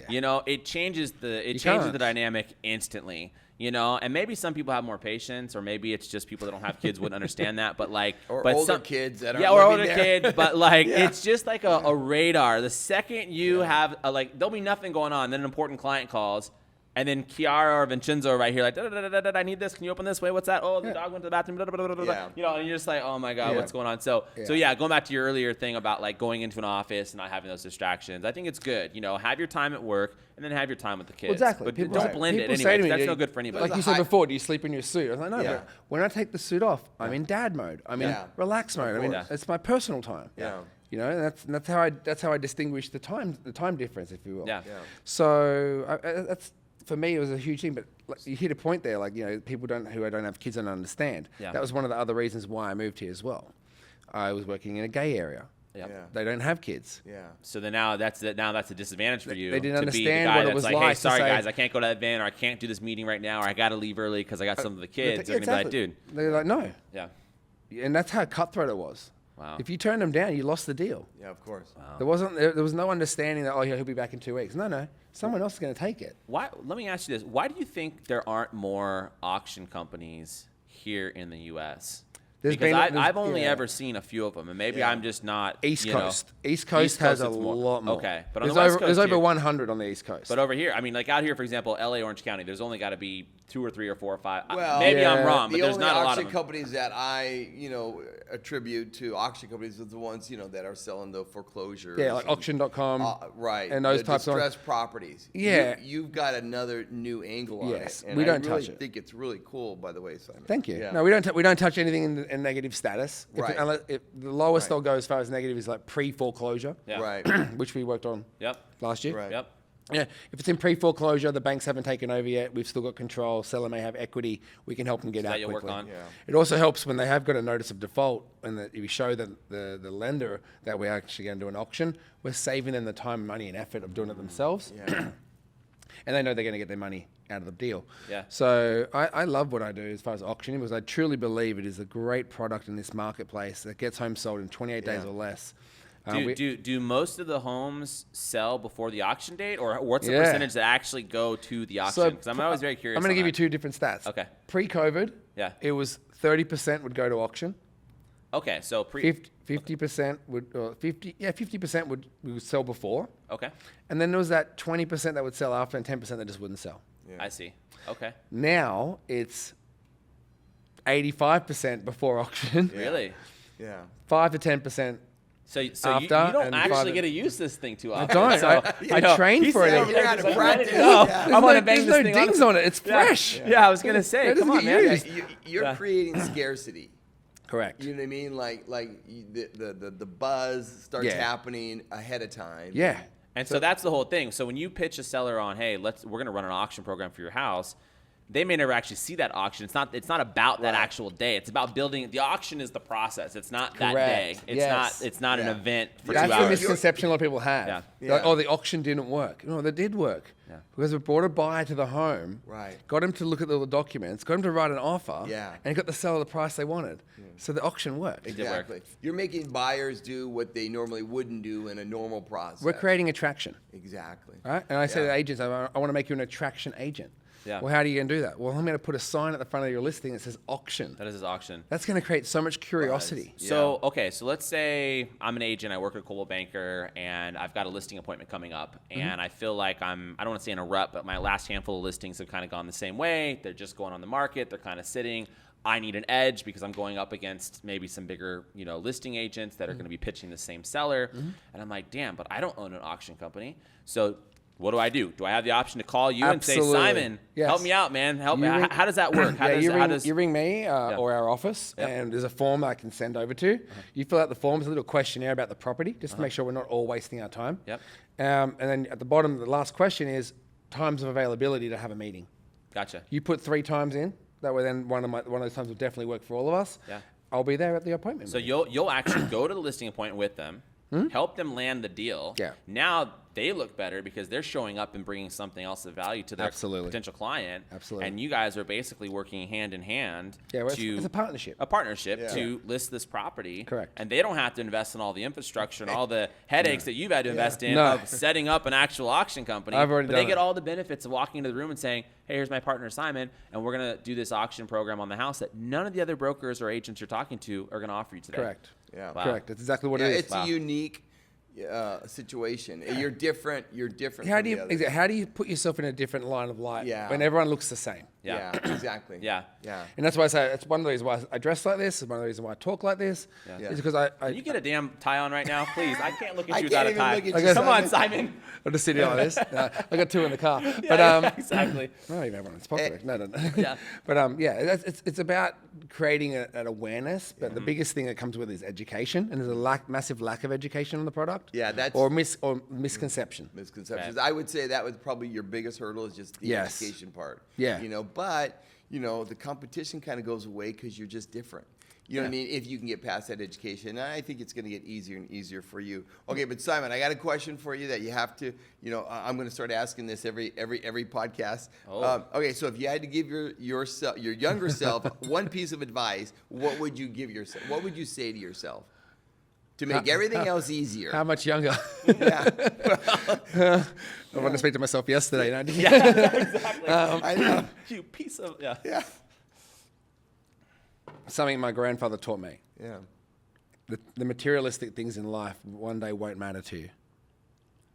it changes the dynamic instantly. And maybe some people have more patience, or maybe it's just people that don't have kids wouldn't understand that. But older kids that aren't or living older there. kids. But it's just like a radar. The second you have there'll be nothing going on, then an important client calls. And then Kiara or Vincenzo right here, like, I need this. Can you open this way? What's that? Oh, the dog went to the bathroom. Yeah. And you're just like, oh my God, what's going on? So going back to your earlier thing about like going into an office and not having those distractions, I think it's good. Have your time at work and then have your time with the kids. Well, exactly. But People- don't blend it people anyway. say to 'Cause me, that's no good for anybody. Like you said before, do you sleep in your suit? I was like, no. Yeah. But when I take the suit off, I'm in dad mode. I'm in Yeah. relax mode. I mean, Yeah. it's my personal time. Yeah. That's how I distinguish the time difference, if you will. Yeah. So that's for me, it was a huge thing. But you hit a point there, people who don't have kids don't understand. Yeah. That was one of the other reasons why I moved here as well. I was working in a gay area. Yep. Yeah. They don't have kids. Yeah. So then now that's a disadvantage for you. They didn't to be the understand guy what it that's was like, like hey, to sorry say- guys, I can't go to that event, or I can't do this meeting right now, or I got to leave early because I got some of the kids. They're gonna be like, dude. They're like, no. Yeah. And that's how cutthroat it was. Wow. If you turned them down, you lost the deal. Yeah, of course. There was no understanding that he'll be back in 2 weeks. No, someone else is going to take it. Why? Let me ask you this: why do you think there aren't more auction companies here in the U.S.? Because I've only ever seen a few of them, and maybe I'm just not East you know, Coast. East Coast has a it's more. lot more. Okay, but on there's the West over, Coast there's over here- 100 on the East Coast. But over here, I mean, like out here, for example, L.A. Orange County, there's only got to be 2 or 3 or 4 or 5. Well, Maybe I'm yeah. wrong, but The there's only not a lot auction of them. companies that I, attribute to auction companies are the ones, that are selling the foreclosures. yeah, like and, auction.com. right. And those the types of distressed properties. Yeah. You've got another new angle on Yes, it. And we don't I really touch it. think it's really cool, by the way, Simon. Thank you. Yeah. No, we don't touch anything in negative status. Right. The lowest Right. they'll go as far as negative is like pre-foreclosure, Yeah. Right. which we worked on Yep. last year. Right. Yep. Yeah, if it's in pre-foreclosure, the banks haven't taken over yet, we've still got control, seller may have equity, we can help them get out you'll quickly. work on. Yeah. It also helps when they have got a notice of default and that if you show the lender that we're actually going to do an auction, we're saving them the time, money and effort of doing it themselves. Yeah. And they know they're going to get their money out of the deal. Yeah. So I love what I do as far as auctioning because I truly believe it is a great product in this marketplace that gets home sold in 28 days or less. Do most of the homes sell before the auction date, or what's the Yeah. percentage that actually go to the auction? Because I'm always very curious. I'm going to on give you that. 2 different stats. Okay. Pre-COVID, Yeah. it was 30% would go to auction. Okay, so 50% would 50% would sell before, Okay, and then there was that 20% that would sell after, and 10% that just wouldn't sell. Yeah. I see. Okay, Now it's 85% before auction, really? Yeah. 5 to 10%. So you After don't and actually father- get to use this thing too I often. don't. So, I trained he's for it. sitting You there gotta just like, practice. No, Yeah. I want to bang There's this no thing dings on it. It's Yeah. fresh. Yeah, I was gonna say, That come doesn't on, get man. used. You're Yeah. creating scarcity. Correct. You know what I mean? Like the buzz starts Yeah. happening ahead of time. Yeah. And so that's the whole thing. So when you pitch a seller on, hey, we're going to run an auction program for your house, they may never actually see that auction. It's not about that Right. actual day. It's about building. The auction is the process. It's not that day. Correct. It's Yes. not an Yeah. event for That's 2 the hours. misconception a lot of people have. Yeah. They're like, Yeah. oh, the auction didn't work. No, they did work. Yeah. Because we brought a buyer to the home, Right. got him to look at all the documents, got him to write an offer, Yeah. and got the seller the price they wanted. So the auction worked. did work. Exactly. You're making buyers do what they normally wouldn't do in a normal process. We're creating attraction, Exactly. right? And I say Yeah. to agents, I want to make you an attraction agent. Yeah. Well, how are you going to do that? Well, I'm going to put a sign at the front of your listing that says auction. That is his auction. That's going to create so much curiosity. Buzz. So, okay, so let's say I'm an agent, I work at a Coldwell Banker, and I've got a listing appointment coming up, and I feel like I don't want to say in a rut, but my last handful of listings have kind of gone the same way. They're just going on the market. They're kind of sitting. I need an edge because I'm going up against maybe some bigger, listing agents that are going to be pitching the same seller. And I'm like, damn, but I don't own an auction company. So what do? Do I have the option to call you Absolutely. and say, Simon, Yes. help me out, man? Help me. You ring- How does that work? How You ring me or our office, Yep. and there's a form I can send over to. You fill out the form. There's a little questionnaire about the property, just to make sure we're not all wasting our time. Yep. And then at the bottom, the last question is times of availability to have a meeting. Gotcha. You put 3 times in. That way, then one of those times will definitely work for all of us. Yeah. I'll be there at the appointment. So you'll actually go to the listing appointment with them, help them land the deal. Yeah. Now they look better because they're showing up and bringing something else of value to their Absolutely. potential client. Absolutely. And you guys are basically working hand in hand Yeah, well, to it's a partnership. Yeah. to list this property. Correct. And they don't have to invest in all the infrastructure and all the headaches that you've had to invest in No. of setting up an actual auction company. I've already but they done get it. all the benefits of walking into the room and saying, hey, here's my partner Simon, and we're going to do this auction program on the house that none of the other brokers or agents you're talking to are going to offer you today. Correct. Yeah. Wow. Correct. That's exactly what Yeah, it is. it's a unique situation. You're different. You're different. How from do the you others. how do you put yourself in a different line of light Yeah. when everyone looks the same? Yeah. Exactly. Yeah. Yeah. And that's why I say it's one of the reasons why I dress like this. It's one of the reasons why I talk like this. Yeah. Is because I Can you get a damn tie on right now, please? I can't look at I you without can't a tie. even look at you, Come on, Simon. Simon. I'll just sit here like this. I got 2 in the car. Yeah, But exactly. not even everyone. It's popular. No. Yeah. But it's about creating an awareness. But the biggest thing that comes with it is education, and there's a massive lack of education on the product. Yeah, that's- or misconception. Misconceptions. Right. I would say that was probably your biggest hurdle is just the Yes. education part. Yeah. But the competition kind of goes away because you're just different. You know what I mean? If you can get past that education, and I think it's going to get easier and easier for you. Okay, but Simon, I got a question for you that you have to. I'm going to start asking this every podcast. Oh. Okay, so if you had to give your younger self one piece of advice, what would you give yourself? What would you say to yourself to make everything else easier? How much younger? Yeah. I wanted to speak to myself yesterday. No, Exactly. I know. You piece of Yeah. Something my grandfather taught me. Yeah. The materialistic things in life one day won't matter to you.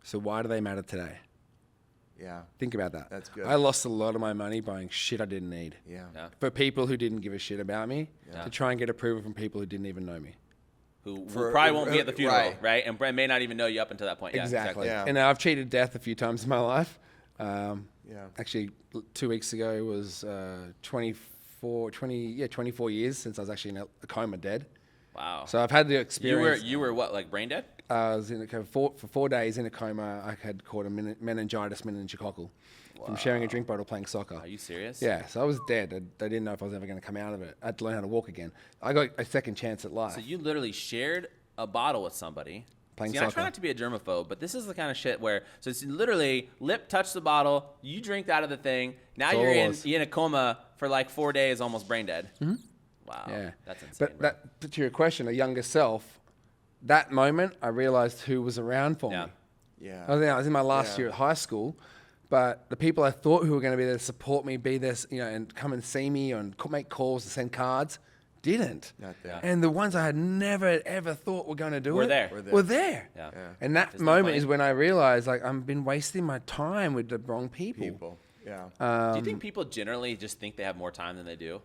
So why do they matter today? Yeah. Think about that. That's good. I lost a lot of my money buying shit I didn't need. Yeah. Yeah. For people who didn't give a shit about me, Yeah. to try and get approval from people who didn't even know me. who For- probably won't be at the funeral, right. right? And Brent may not even know you up until that point. Yeah, Exactly. Yeah. And I've cheated death a few times in my life. Yeah. Actually, 2 weeks ago was 24 years since I was actually in a coma dead. Wow. So I've had the experience. You were what, like brain dead? I was in a coma for 4 days in a coma. I had caught a meningitis meningococcal from sharing a drink bottle playing soccer. Are you serious? Yeah, so I was dead. I didn't know if I was ever going to come out of it. I had to learn how to walk again. I got a second chance at life. So you literally shared a bottle with somebody. Playing See, soccer. I try not to be a germaphobe, but this is the kind of shit where, so it's literally lip touch the bottle, you drink out of the thing, now That's all you're it in a coma for like 4 days, almost brain dead. Mm-hmm. Wow. Yeah. That's insane. But to your question, a younger self, that moment I realized who was around for me. Yeah. I was in my last year at high school, but the people I thought who were going to be there to support me, be there, and come and see me and make calls and send cards, didn't. Not there. And the ones I had never ever thought were going to do Were it there. were there. Yeah. And that Isn't that moment funny? is when I realized like I've been wasting my time with the wrong people. Yeah. Do you think people generally just think they have more time than they do?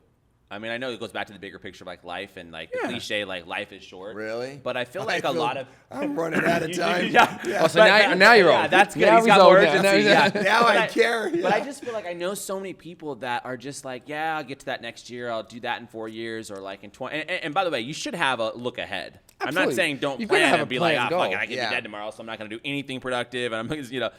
I mean, I know it goes back to the bigger picture of like life and like the cliche, like life is short. Really? But I feel like a lot of... I'm running out of time. Oh, so now you're Yeah, old. that's good. Now He's he's got old more now. urgency. Now- Yeah. Now I care. But I just feel like I know so many people that are just like, yeah, I'll get to that next year. I'll do that in 4 years or like in 20. And by the way, you should have a look ahead. I'm not Absolutely. saying don't You've gotta plan have and a be like, planned fuck goal. it, I could be Yeah. dead tomorrow, so I'm not going to do anything productive. And I'm,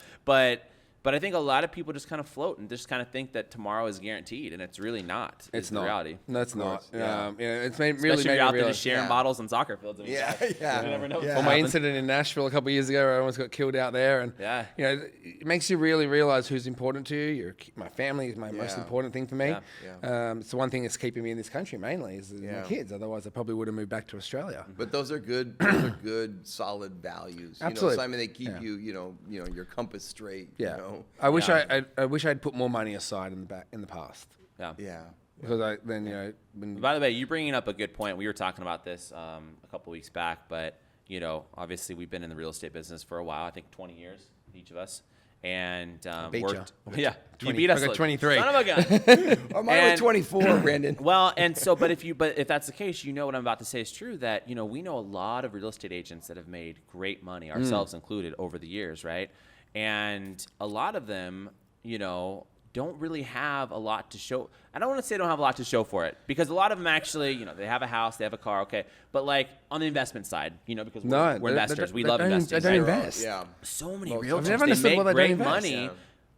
but I think a lot of people just kind of float and just kind of think that tomorrow is guaranteed, and it's really not. It's the not. reality. No, it's not. Yeah. It's really Especially if made you're me out there realize. just sharing Yeah. bottles on soccer fields. I mean, Yeah. You never know. Yeah. Or my incident in Nashville a couple of years ago, where I almost got killed out there, and Yeah. it makes you really realize who's important to you. My family is my most Yeah. important thing for me. Yeah. It's the one thing that's keeping me in this country mainly is my Yeah. kids. Otherwise, I probably would have moved back to Australia. But those are good. Those are good, solid values. Absolutely. Simon, they keep Yeah. you, your compass straight. Yeah, You know? I wish Yeah. I wish I'd put more money aside in the past Yeah. Yeah. because when By the way, you're bringing up a good point. We were talking about this a couple weeks back, but obviously we've been in the real estate business for a while. I think 20 years, each of us, and beat worked. ya. Yeah, 20 you beat us. I got 23. Son of a gun. Oh, mine was 24, Brandon. Well, and so, but if that's the case, what I'm about to say is true. That we know a lot of real estate agents that have made great money, ourselves included, over the years, right? And a lot of them, don't really have a lot to show. I don't want to say don't have a lot to show for it, because a lot of them actually, they have a house, they have a car, okay. But like on the investment side, because we're investors, we love investing. They don't right? invest. Yeah. So many I've realtors, never they understood make why they don't great invest. money, Yeah.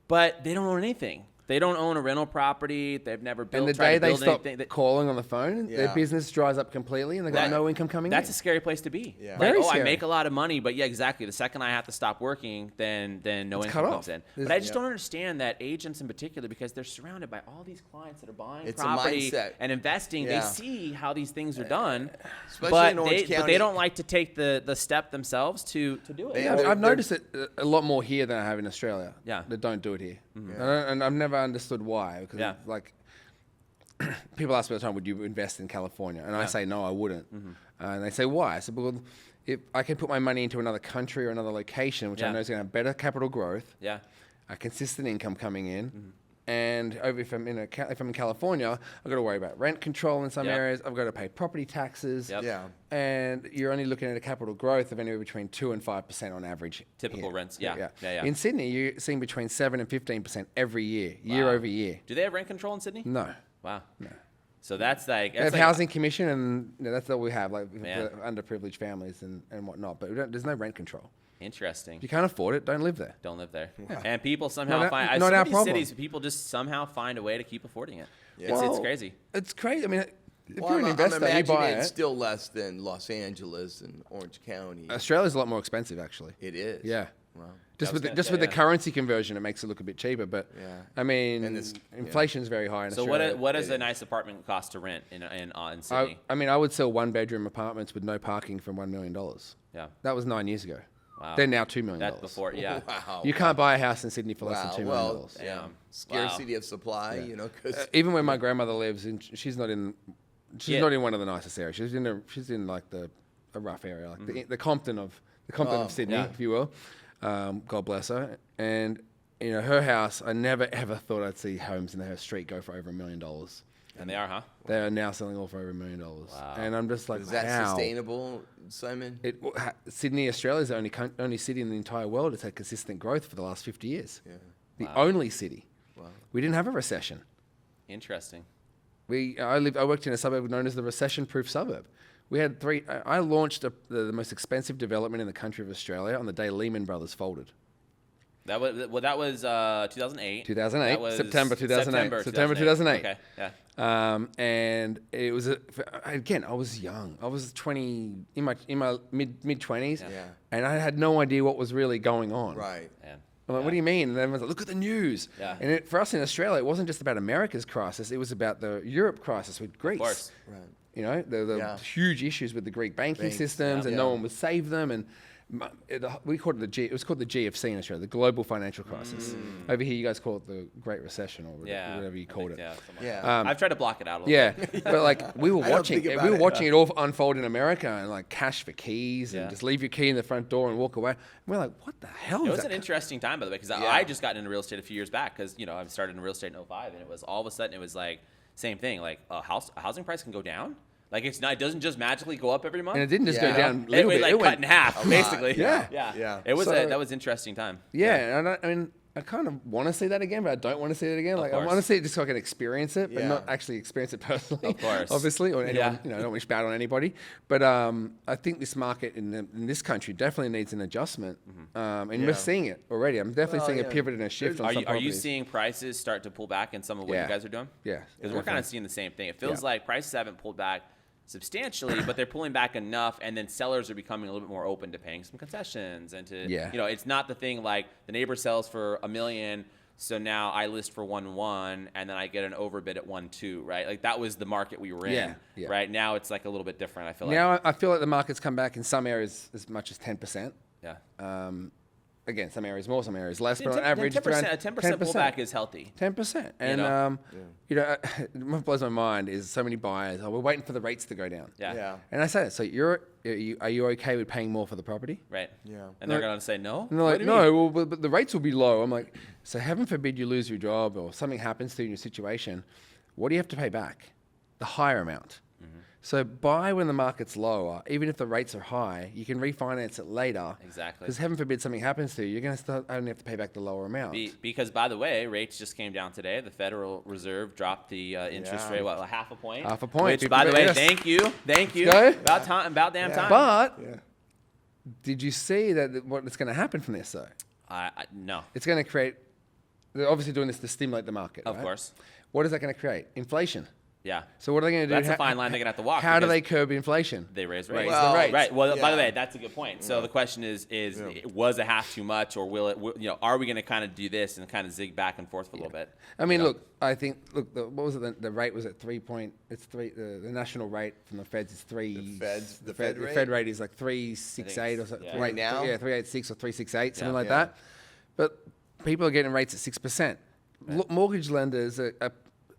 but they don't own anything. They don't own a rental property. They've never built. And the tried day to they build stop anything. calling on the phone, their Yeah. business dries up completely, and they've got no income coming in. That's a scary place to be. Yeah. Like, Very I scary. make a lot of money, but yeah, exactly. The second I have to stop working, then no It's income cut comes off. in. There's- But I just don't understand that agents in particular, because they're surrounded by all these clients that are buying It's a property mindset. and investing. Yeah. They see how these things are done, Especially but in Orange they County. don't like to take the step themselves to do it. They- Yeah, they're- I've noticed it a lot more here than I have in Australia. Yeah. That don't do it here. Yeah. And I've never understood why. Because Yeah. like people ask me all the time, would you invest in California? And I say no, I wouldn't. And they say why? I said, well, if I can put my money into another country or another location, which I Yeah. know is going to have better capital growth, Yeah. a consistent income coming in. And if I'm in California, I've got to worry about rent control in some Yep. areas. I've got to pay property taxes. Yep. Yeah. And you're only looking at a capital growth of anywhere between 2 and 5% on average. Typical here. rents. Yeah. In Sydney, you're seeing between 7 and 15% every year, year Wow. over year. Do they have rent control in Sydney? No. Wow. No. So that's like They have housing commission, and that's all we have, like Man. for underprivileged families and whatnot. But there's no rent control. Interesting. If you can't afford it, don't live there. Don't live there. And people somehow Not find our some of these problem. cities, people just somehow find a way to keep affording it. Yeah. It's Well, crazy. It's crazy. I mean, if Well, you're an I'm investor, you imagining buy it's it. still less than Los Angeles and Orange County. Australia's a lot more expensive, actually. It is. Yeah. Wow. Just was with gonna say, the yeah. currency conversion, it makes it look a bit cheaper. But Yeah. I mean, And it's- inflation's very high in So Australia. what does It a is. nice apartment cost to rent in Sydney? I mean, I would sell 1-bedroom apartments with no parking for $1 million. Yeah. That was 9 years ago. Wow. They're now $2 million. That's before. Yeah. Wow. You can't buy a house in Sydney for less Wow. than $2 Well, million. Yeah. Scarcity of supply, because Even where my grandmother lives, she's not in Yeah. not in one of the nicest areas. She's in like a rough area, like the Compton of Sydney, yeah. if you will. God bless her. And her house, I never ever thought I'd see homes in her street go for over $1 million. And they are, huh? They are now selling all for over $1 million. Wow. And I'm just like, is that how? sustainable, Simon? Sydney, Australia is the only city in the entire world that's had consistent growth for the last 50 years. Yeah. The only city. Wow. We didn't have a recession. Interesting. I worked in a suburb known as the recession-proof suburb. We had three. I launched the most expensive development in the country of Australia on the day Lehman Brothers folded. That was 2008. 2008, That was September 2008. September 2008. Okay, yeah. And it was again. I was young. I was 20 in my mid 20s, Yeah. and I had no idea what was really going on. Right. Man. I'm like, what do you mean? And everyone's like, look at the news. Yeah. And for us in Australia, it wasn't just about America's crisis. It was about the Europe crisis with Greece. Of course. Right. You know, the huge issues with the Greek banking Banks, systems, and yeah. no one would save them. And we called it it was called the GFC in Australia, the global financial crisis. Over here, you guys call it the Great Recession or whatever you called it. Yeah. something Yeah. like that. I've tried to block it out a little Yeah, bit. but like we were I don't watching, think about we were it. watching it all unfold in America, and like cash for keys, and Yeah. just leave your key in the front door and walk away. And we're like, what the hell It is was that? an interesting time, by the way, because Yeah. I just got into real estate a few years back because, I started in real estate in 2005, and it was all of a sudden, it was like, same thing, like a housing price can go down. Like it doesn't just magically go up every month. And it didn't just Yeah. go down a It little was bit. like It cut went, in half, lot. basically. Yeah. Yeah. Yeah. That was interesting time. yeah, and I mean, I kind of want to see that again, but I don't want to see it again. Like I course. want to see it just so I can experience it, but Yeah. not actually experience it personally. Of course. Obviously, or anyone. Yeah. I don't wish bad on anybody, but I think this market in this country definitely needs an adjustment, and Yeah. we're seeing it already. I'm definitely Well, seeing a yeah. pivot and a shift on Are some you properties. seeing prices start to pull back in some of what Yeah. you guys are doing? Yeah, Because we're kind of seeing the same thing. It feels Yeah. like prices haven't pulled back substantially, but they're pulling back enough, and then sellers are becoming a little bit more open to paying some concessions and to, Yeah. it's not the thing like the neighbor sells for $1 million, so now I list for 1.1, and then I get an overbid at 1.2, right? Like that was the market we were in, Yeah, yeah. right? Now it's like a little bit different. I feel like. Now I feel like the market's come back in some areas as much as 10%. Yeah. Again, some areas more, some areas less, See, but on average, it's around 10% pullback is healthy. 10%. And, know? what blows my mind is so many buyers, we're waiting for the rates to go down. Yeah. Yeah. And I say, so are you okay with paying more for the property? Right. Yeah. And they're going to say no? And they're What like, do you mean? no, well, but the rates will be low. I'm like, so heaven forbid you lose your job or something happens to you in your situation. What do you have to pay back? The higher amount. So buy when the market's lower. Even if the rates are high, you can refinance it later. Exactly. Because heaven forbid something happens to you, you're going to start only have to pay back the lower amount. Because, by the way, rates just came down today. The Federal Reserve dropped the interest Yeah. rate, what, half a point? Half a point. Which, by the way, Yes. thank you. go. About damn time. But Yeah. did you see that what's going to happen from this, though? No, It's going to create, they're obviously doing this to stimulate the market. of right? course. What is that going to create? Inflation. Yeah. So what are they going to do? That's a fine line they're going to have to walk. How do because they curb inflation? They raise Raise rates. the Well, rates. Right. Well, by the Yeah. way, that's a good point. So the question is, was a half too much, or are we going to kind of do this and kind of zig back and forth for a little bit? I mean, look, I think, what was it? The rate was at 3 point. It's three. The national rate from the Feds is 3. The Fed rate? The Fed rate is like 3.68 or something. yeah. Right now? Yeah, 3.86 or 3.68, something like Yeah. that. But people are getting rates at 6%. Mortgage lenders are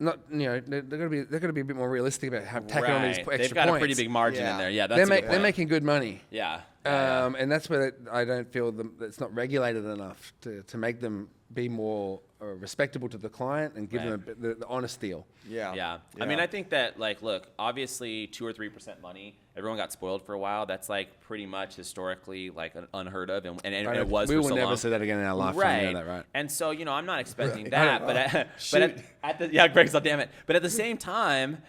not. They're going to be a bit more realistic about how tacking on these extra They've got points. a pretty big margin Yeah. in there. Yeah, that's a good They're point. making good money. Yeah. And that's where I don't feel it's not regulated enough to make them be more respectable to the client and give them the honest deal. Yeah. Yeah. I mean, I think that, look, obviously 2 or 3% money, everyone got spoiled for a while. That's pretty much historically unheard of, and it was we for will so never long. see that again in our lifetime. Right. You know that, right? And so, I'm not expecting Right. that, Shoot. damn it. But at the same time,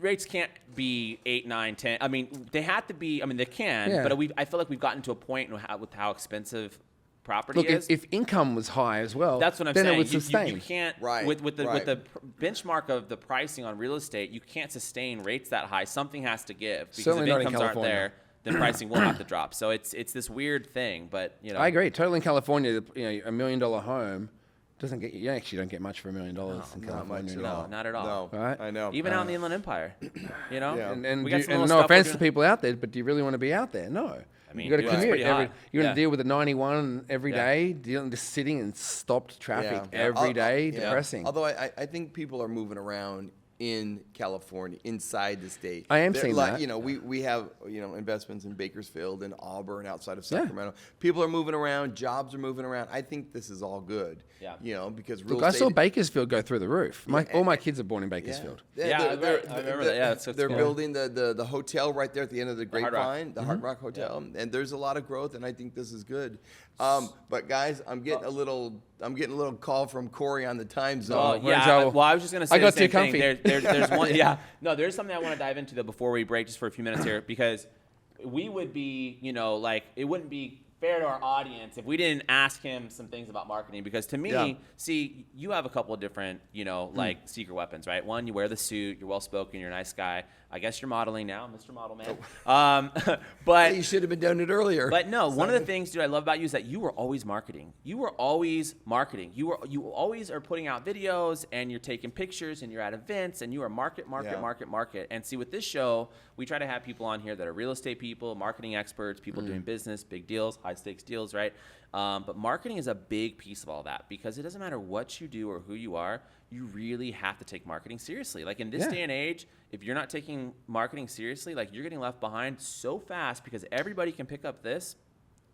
rates can't be 8, 9, 10. I mean, they have to be. I mean, they can, Yeah. but I feel like we've gotten to a point with how expensive property Look, is. if income was high as well, That's what I'm then saying. it would You sustain. can't Right, with the right. benchmark of the pricing on real estate. You can't sustain rates that high. Something has to give because Certainly if not in incomes aren't California. there, then pricing will have to drop. So it's this weird thing. But I agree. Totally in California, $1 million home doesn't get you actually don't get much for $1 million in Not California much at anymore. all. Not at all. No. Right? I know. Even out in the Inland Empire, Yeah. And we got some little no stuff we're offense to doing. people out there, but do you really want to be out there? No. I mean, you got to dude, it's commute. pretty hot. You're going Yeah. to deal with the 91 every Yeah. day, dealing just sitting in stopped traffic Yeah. every day, Yeah. depressing. Although I think people are moving around in California, inside the state. I am They're seeing that. We have investments in Bakersfield and Auburn, outside of Sacramento. People are moving around. Jobs are moving around. I think this is all good. Yeah. Because real Look, I estate. saw Bakersfield go through the roof. All my kids are born in Bakersfield. Yeah, I remember that. Yeah, they're cool. building the hotel right there at the end of the Hard Rock. Grapevine, the Hard Rock Hotel, and there's a lot of growth, and I think this is good. But guys, I'm getting a little I'm getting a little call from Corey on the time Oh, zone. yeah. Well, I was just going to say I got the same too comfy. thing. There's one. Yeah. No, there's something I want to dive into though before we break, just for a few minutes here, because we would be, like it wouldn't be fair to our audience if we didn't ask him some things about marketing. Because to me, see, you have a couple of different, like secret weapons, right? One, you wear the suit, you're well spoken, you're a nice guy. I guess you're modeling now, Mr. Model Man. But You should have been doing it earlier. But no, one of the things, dude, I love about you is that you were always marketing. You were always marketing. You always are putting out videos and you're taking pictures and you're at events and you are market. And see, with this show, we try to have people on here that are real estate people, marketing experts, people doing business, big deals, high stakes deals, right? But marketing is a big piece of all that, because it doesn't matter what you do or who you are, you really have to take marketing seriously. Like in this day and age, if you're not taking marketing seriously, like you're getting left behind so fast, because everybody can pick up this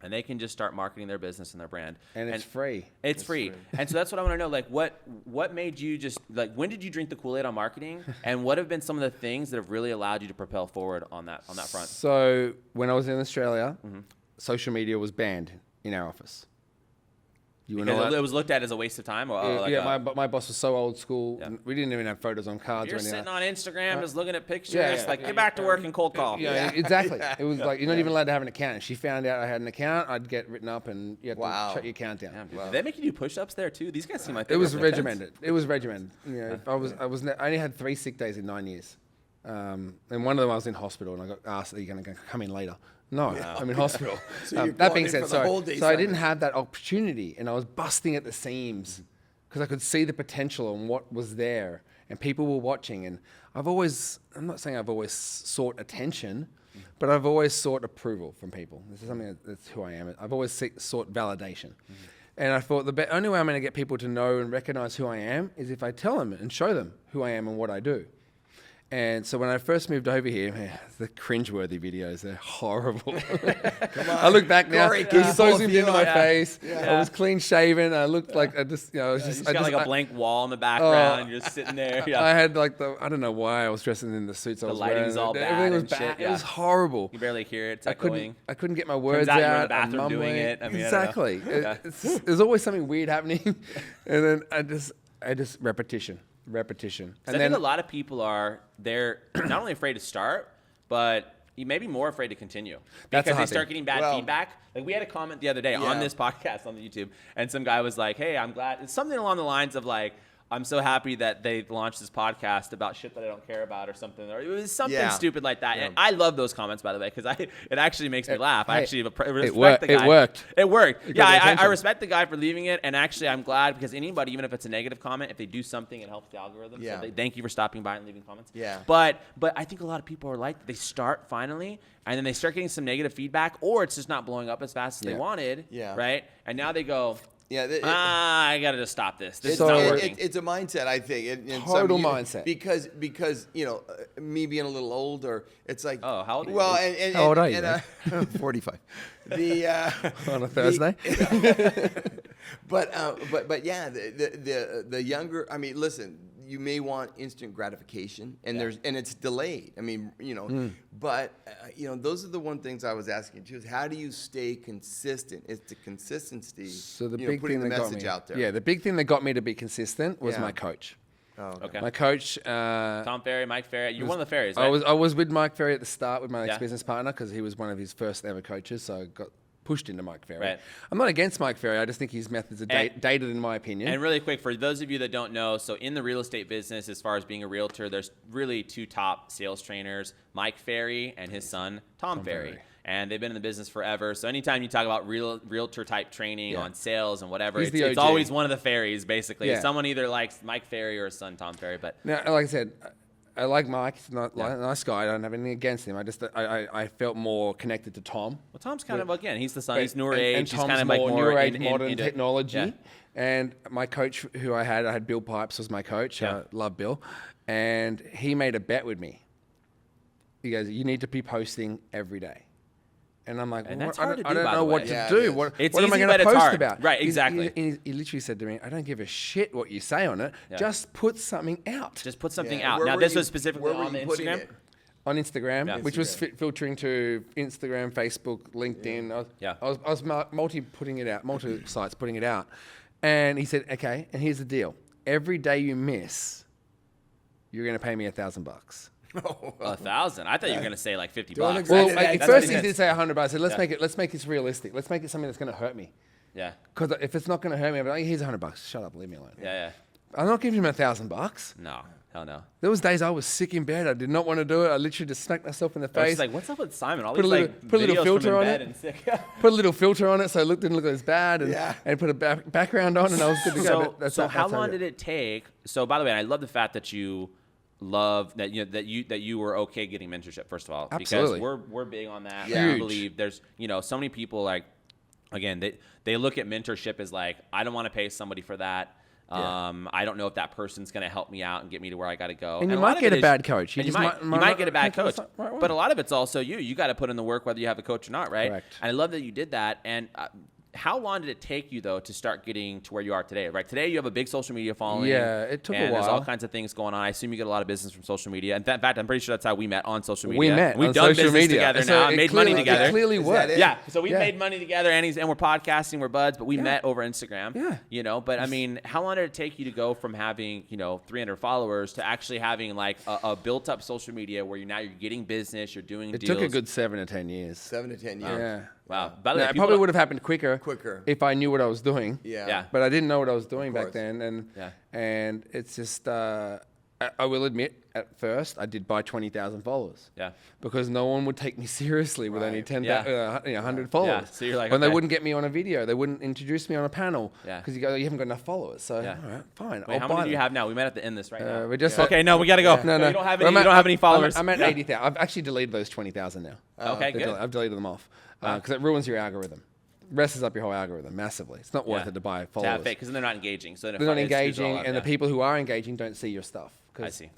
and they can just start marketing their business and their brand. And it's free. It's free. And so that's what I want to know. Like what made you just, like, when did you drink the Kool-Aid on marketing? And what have been some of the things that have really allowed you to propel forward on that front? So when I was in Australia, social media was banned in our office. Because it was looked at as a waste of time? My boss was so old school. Yeah. We didn't even have photos on cards. You're or anything. sitting on Instagram just looking at pictures. Get back to work and cold call. Yeah, exactly. It was like, you're not even allowed to have an account. If she found out I had an account, I'd get written up and you had to shut your account down. Did they make you do push-ups there too? These guys seem like it was regimented. It was regimented. I only had 3 sick days in 9 years. And one of them I was in hospital and I got asked, are you going to come in later? No, I'm in hospital. That being said, so I didn't have that opportunity, and I was busting at the seams because I could see the potential and what was there, and people were watching. And I'm not saying I've always sought attention, but I've always sought approval from people. This is something that's who I am. I've always sought validation. And I thought the only way I'm going to get people to know and recognize who I am is if I tell them and show them who I am and what I do. And so when I first moved over here, man, the cringeworthy videos, they're horrible. I look back now, it was so zoomed into my face. Yeah. I was clean shaven. I looked like I was just got a blank wall in the background. You're just sitting there. Yeah. I had I don't know why I was dressing in the suits I was wearing. The lighting's all bad. Everything was bad. It was horrible. You barely hear it. It's echoing. I couldn't get my words out. You're in the bathroom doing it. I mean, exactly. There's always something weird happening, and then I just repetition. And I think a lot of people they're not only afraid to start, but maybe more afraid to continue because they start getting bad feedback. Like we had a comment the other day on this podcast on the YouTube, and some guy was like, "Hey, I'm glad." It's something along the lines of like, "I'm so happy that they launched this podcast about shit that I don't care about," or something. Or it was something stupid like that. Yeah. And I love those comments, by the way, because it actually makes me laugh. I actually respect the guy. It worked. I respect the guy for leaving it, and actually I'm glad because anybody, even if it's a negative comment, if they do something, it helps the algorithm. Yeah. So thank you for stopping by and leaving comments. Yeah. But I think a lot of people are like, they start finally, and then they start getting some negative feedback, or it's just not blowing up as fast as they wanted. Yeah. Right. And now they go, I got to just stop this. This is not working. It's a mindset, I think. Total mindset. Because me being a little older, it's like. Oh, how old are you? Well, how old are you? 45. On a Thursday. But yeah, the younger. I mean, listen. You may want instant gratification, and it's delayed. I mean, but those are the one things I was asking too. Is how do you stay consistent? It's the consistency. So the big putting thing the that message got me out there. Yeah, the big thing that got me to be consistent was my coach. Oh, okay. My coach, Tom Ferry, Mike Ferry. You're one of the Ferries, right? I was with Mike Ferry at the start with my ex-business partner because he was one of his first ever coaches. So I got pushed into Mike Ferry. Right. I'm not against Mike Ferry. I just think his methods are dated in my opinion. And really quick, for those of you that don't know, so in the real estate business, as far as being a realtor, there's really 2 top sales trainers, Mike Ferry and his son, Tom Ferry. And they've been in the business forever. So anytime you talk about realtor type training on sales and whatever, it's always one of the Ferries, basically. Yeah. Someone either likes Mike Ferry or his son, Tom Ferry. But now, like I said, I like Mike. He's not a nice guy. I don't have anything against him. I felt more connected to Tom. Well, Tom's kind of, again, he's the son. He's newer age. And he's Tom's kind of like more newer age, modern technology. Yeah. And my coach, who I had Bill Pipes was my coach. I love Bill. And he made a bet with me. He goes, you need to be posting every day. And I'm like, and that's hard to do, I don't know what to do. What am I going to post about? Right, exactly. He literally said to me, I don't give a shit what you say on it. Yeah. Just put something out. Just put something out. Now, this was specifically on the Instagram? On Instagram, which was filtering to Instagram, Facebook, LinkedIn. I was multi-sites putting it out. And he said, okay, and here's the deal. Every day you miss, you're going to pay me $1,000. 1,000? I thought you were going to say like $50. Well, Well, That's at what first he he did say $100. I said, let's make this realistic. Let's make it something that's going to hurt me. Yeah. Because if it's not going to hurt me, I'll be like, here's $100. Shut up, leave me alone. Yeah. I'm not giving him $1,000. No. Hell no. There was days I was sick in bed. I did not want to do it. I literally just smacked myself in the I was face. just like, what's up with Simon? All Put these a little- like put a little videos filter from in on bed it. and sick. Put a little filter on it so it didn't look as bad, and put a background on, and I was good to go. So how long did it take? So by the way, I love the fact that you love that you were okay getting mentorship, first of all. Absolutely. Because we're big on that. Yeah. We believe there's so many people like, again, they look at mentorship as like, I don't want to pay somebody for that. I don't know if that person's going to help me out and get me to where I got to go. And you a lot might of get it a is- bad coach. You might get a bad coach. But a lot of it's also you. You got to put in the work whether you have a coach or not, right? Correct. And I love that you did that. And how long did it take you, though, to start getting to where you are today? Right? Today, you have a big social media following. Yeah, it took a and there's all while. kinds of things going on. I assume you get a lot of business from social media. In fact, I'm pretty sure that's how we met on social media. We met We've on done social business media. together So now, it made clearly- money together. It clearly Is worked. that it? Yeah, so we Yeah. made money together, and we're podcasting, we're buds, but we met over Instagram. Yeah. But I mean, how long did it take you to go from having 300 followers to actually having like a built-up social media where you're getting business, you're doing It deals? took a good 7 to 10 years. 7 to 10 years. Yeah. Wow. By the Now, way, it people probably don't- would have happened quicker if I knew what I was doing. Yeah. But I didn't know what I was doing back course. then, Yeah. and it's just I will admit at first I did buy 20,000 followers. Yeah. Because no one would take me seriously with only 10, Yeah. 100 followers. So you're like, when they okay. wouldn't get me on a video, they wouldn't introduce me on a panel. Yeah. Because you haven't got enough followers. So Yeah. all right, fine. Wait, I'll how buy many do you them. have now? We might have to end this right now. We're just Okay, no, we got to go. No, You don't have Well, any. You don't have any followers. I'm at Yeah. 80,000. I've actually deleted those 20,000 now. Okay, good. I've deleted them off because it ruins your algorithm. Messes up your whole algorithm massively. It's not worth it to buy followers. Because then they're not engaging. So They're not engaging, and the people who are engaging don't see your stuff. I see.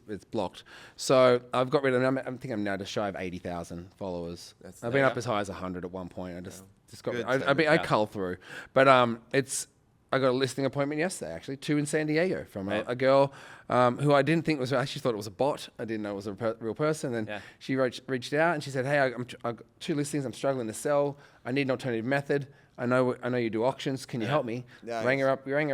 It's blocked. So I've got rid of them. I think I'm now just shy of 80,000 followers. I've been up as high as 100 at one point. I just got. Good I cull through, but I got a listing appointment yesterday, actually, 2 in San Diego from a girl who I didn't think was. I actually thought it was a bot. I didn't know it was a real person. And she reached out and she said, "Hey, I've got 2 listings. I'm struggling to sell. I need an alternative method. I know you do auctions. Can you help me?" Nice. Rang her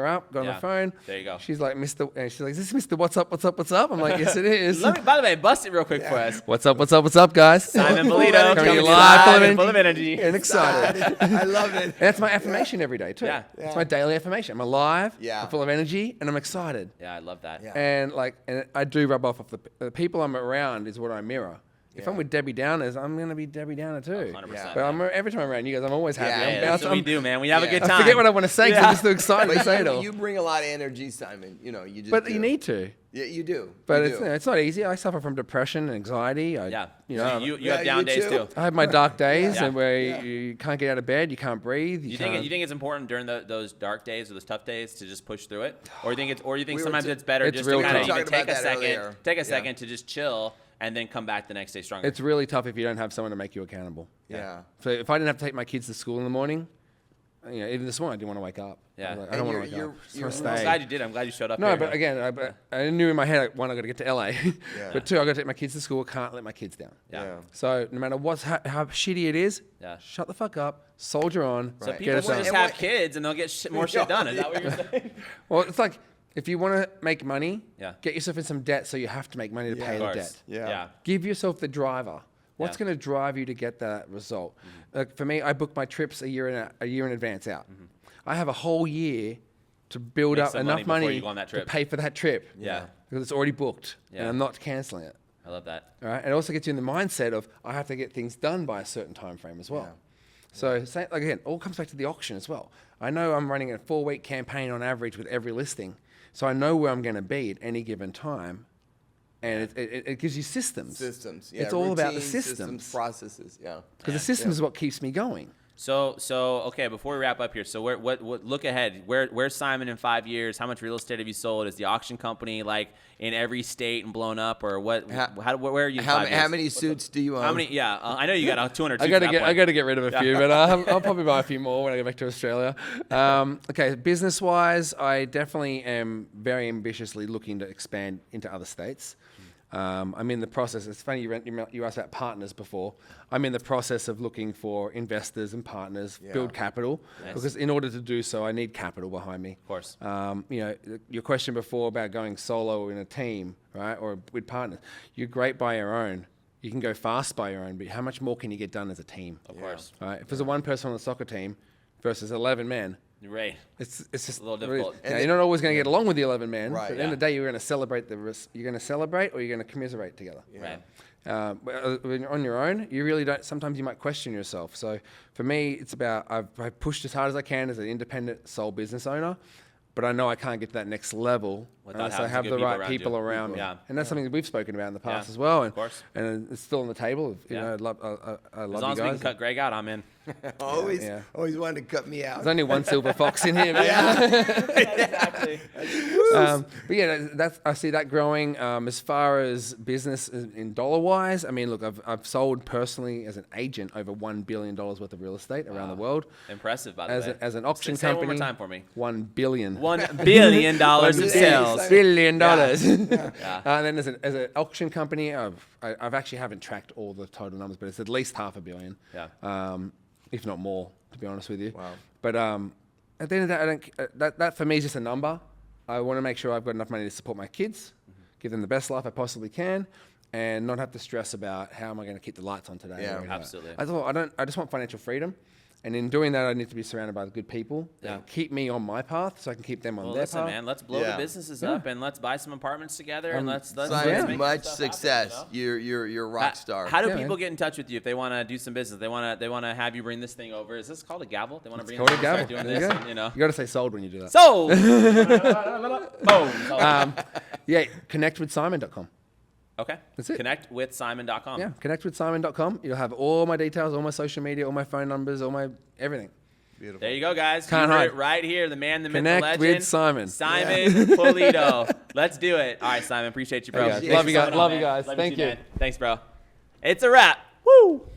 up. Got on the phone. There you go. She's like, "Mr." And she's like, "Is this Mr. What's up? What's up? What's up?" I'm like, "Yes, it is." By the way, bust it real quick for us. What's up? What's up? What's up, guys? Simon Full Polito energy. coming to you live, full of energy. and excited. I love it. And that's my affirmation every day too. Yeah. It's my daily affirmation. I'm alive. Yeah. I'm full of energy, and I'm excited. Yeah, I love that. Yeah. And I do rub off the people I'm around is what I mirror. If Yeah. I'm with Debbie Downers, I'm gonna be Debbie Downer too. 100%. But every time I'm around you guys, I'm always happy. Yeah, I'm yeah, That's what we do, man. We have a good I time. forget what I want to say because I'm just too excited to say it all. You bring a lot of energy, Simon. You just But do. you need to. Yeah, you do. But You do. it's not easy. I suffer from depression and anxiety. Yeah. You know, You Yeah, have down you days too. too. I have my dark days Yeah. and where Yeah. you can't get out of bed, you can't breathe. You think it's important during those dark days or those tough days to just push through it, or you think We were sometimes t- it's better It's just real to kind of tough. even Talking take about a that second, earlier. take a Yeah. second to just chill and then come back the next day stronger. It's really tough if you don't have someone to make you accountable. Yeah. So if I didn't have to take my kids to school in the morning, even this morning I didn't want to wake up. Yeah. I was like, I And don't want to you're- wake you're- up. I just you're- want to I'm stay. glad you did. I'm glad you showed up. No, here, but man. again, I knew in my head, one, I got to get to LA, but 2, I got to take my kids to school. Can't let my kids down. Yeah. So no matter how shitty it is, Yeah. shut the fuck up, soldier on, So Right. people get it will done. just have kids and they'll get more shit done. Is that what you're saying? Well, it's like if you want to make money, Yeah. get yourself in some debt so you have to make money to pay Of the course. debt. Yeah. Give yourself the driver. What's Yeah. going to drive you to get that result? For me, I book my trips a year in advance out. I have a whole year to build Make up some enough money before money you go on that to trip. pay for that trip. Yeah. Because it's already booked, Yeah. and I'm not canceling it. I love that. All right, and it also gets you in the mindset of I have to get things done by a certain time frame as well. So, again, all comes back to the auction as well. I know I'm running a 4-week campaign on average with every listing, so I know where I'm going to be at any given time, and it gives you systems. Systems. Yeah. It's all about the routines, systems. processes. Yeah. Because the system is what keeps me going. So okay. Before we wrap up here, so what look ahead? Where's Simon in 5 years? How much real estate have you sold? Is the auction company like in every state and blown up, or what? Where are you? In 5 years? How many suits do you own? How many? Yeah, I know you got 200. I gotta get rid of a few, but I'll probably buy a few more when I get back to Australia. Okay, business wise, I definitely am very ambitiously looking to expand into other states. I'm in the process. It's funny you asked about partners before. I'm in the process of looking for investors and partners, build capital, because in order to do so, I need capital behind me. Of course. Your question before about going solo or in a team, right, or with partners. You're great by your own. You can go fast by your own, but how much more can you get done as a team? Of course. Right? If there's a one person on the soccer team versus 11 men, Right. it's just a little difficult. Now, you're not always going to get along with the 11 men, Right, but at the end of the day, you're going to celebrate you're going to celebrate or you're going to commiserate together. Right. When you're on your own, you really don't. Sometimes you might question yourself. So for me, it's about I've pushed as hard as I can as an independent sole business owner, but I know I can't get to that next level unless I have the right people around me. Yeah. And that's something that we've spoken about in the past Yeah, as well. And, of course. and it's still on the table. I Yeah. love As long you as we can guys. cut Greg out, I'm in. Always Yeah. wanted to cut me out. There's only one silver fox in here, man. Exactly. But yeah, I see that growing. As far as business in dollar wise, I mean, look, I've sold personally as an agent over $1 billion worth of real estate around the world. Impressive, by the way. As an auction Say it company. one more time for me. $1 billion. $1 billion of sales. $1 billion. Yeah. And then as an auction company, I've actually haven't tracked all the total numbers, but it's at least $500 million. Yeah. If not more, to be honest with you. Wow. But at the end of the day, that for me is just a number. I want to make sure I've got enough money to support my kids, give them the best life I possibly can, and not have to stress about how am I going to keep the lights on today. Yeah, absolutely. I just want financial freedom. And in doing that, I need to be surrounded by good people that keep me on my path so I can keep them on their Listen, path. man, let's blow the businesses up and let's buy some apartments together and let's Simon, make much stuff success. happen, you know? You're a rock star. How do Yeah, people man. get in touch with you if they want to do some business? They want to have you bring this thing over. Is this called a gavel? They want to bring Call it this a gavel. start doing There this, you go. and, you know. You got to say sold when you do that. So, boom. Connectwithsimon.com. Okay. That's it. Connectwithsimon.com. Yeah, connectwithsimon.com. You'll have all my details, all my social media, all my phone numbers, all my everything. Beautiful. There you go, guys. Can't You heard hide. it right here. The man, the myth, Connect the legend. with Simon. Simon Polito. Let's do it. All right, Simon. Appreciate you, bro. Hey, guys. Thanks Love for you guys. coming on, Love you man. guys. Love Thank too, you. man. Thanks, bro. It's a wrap. Woo!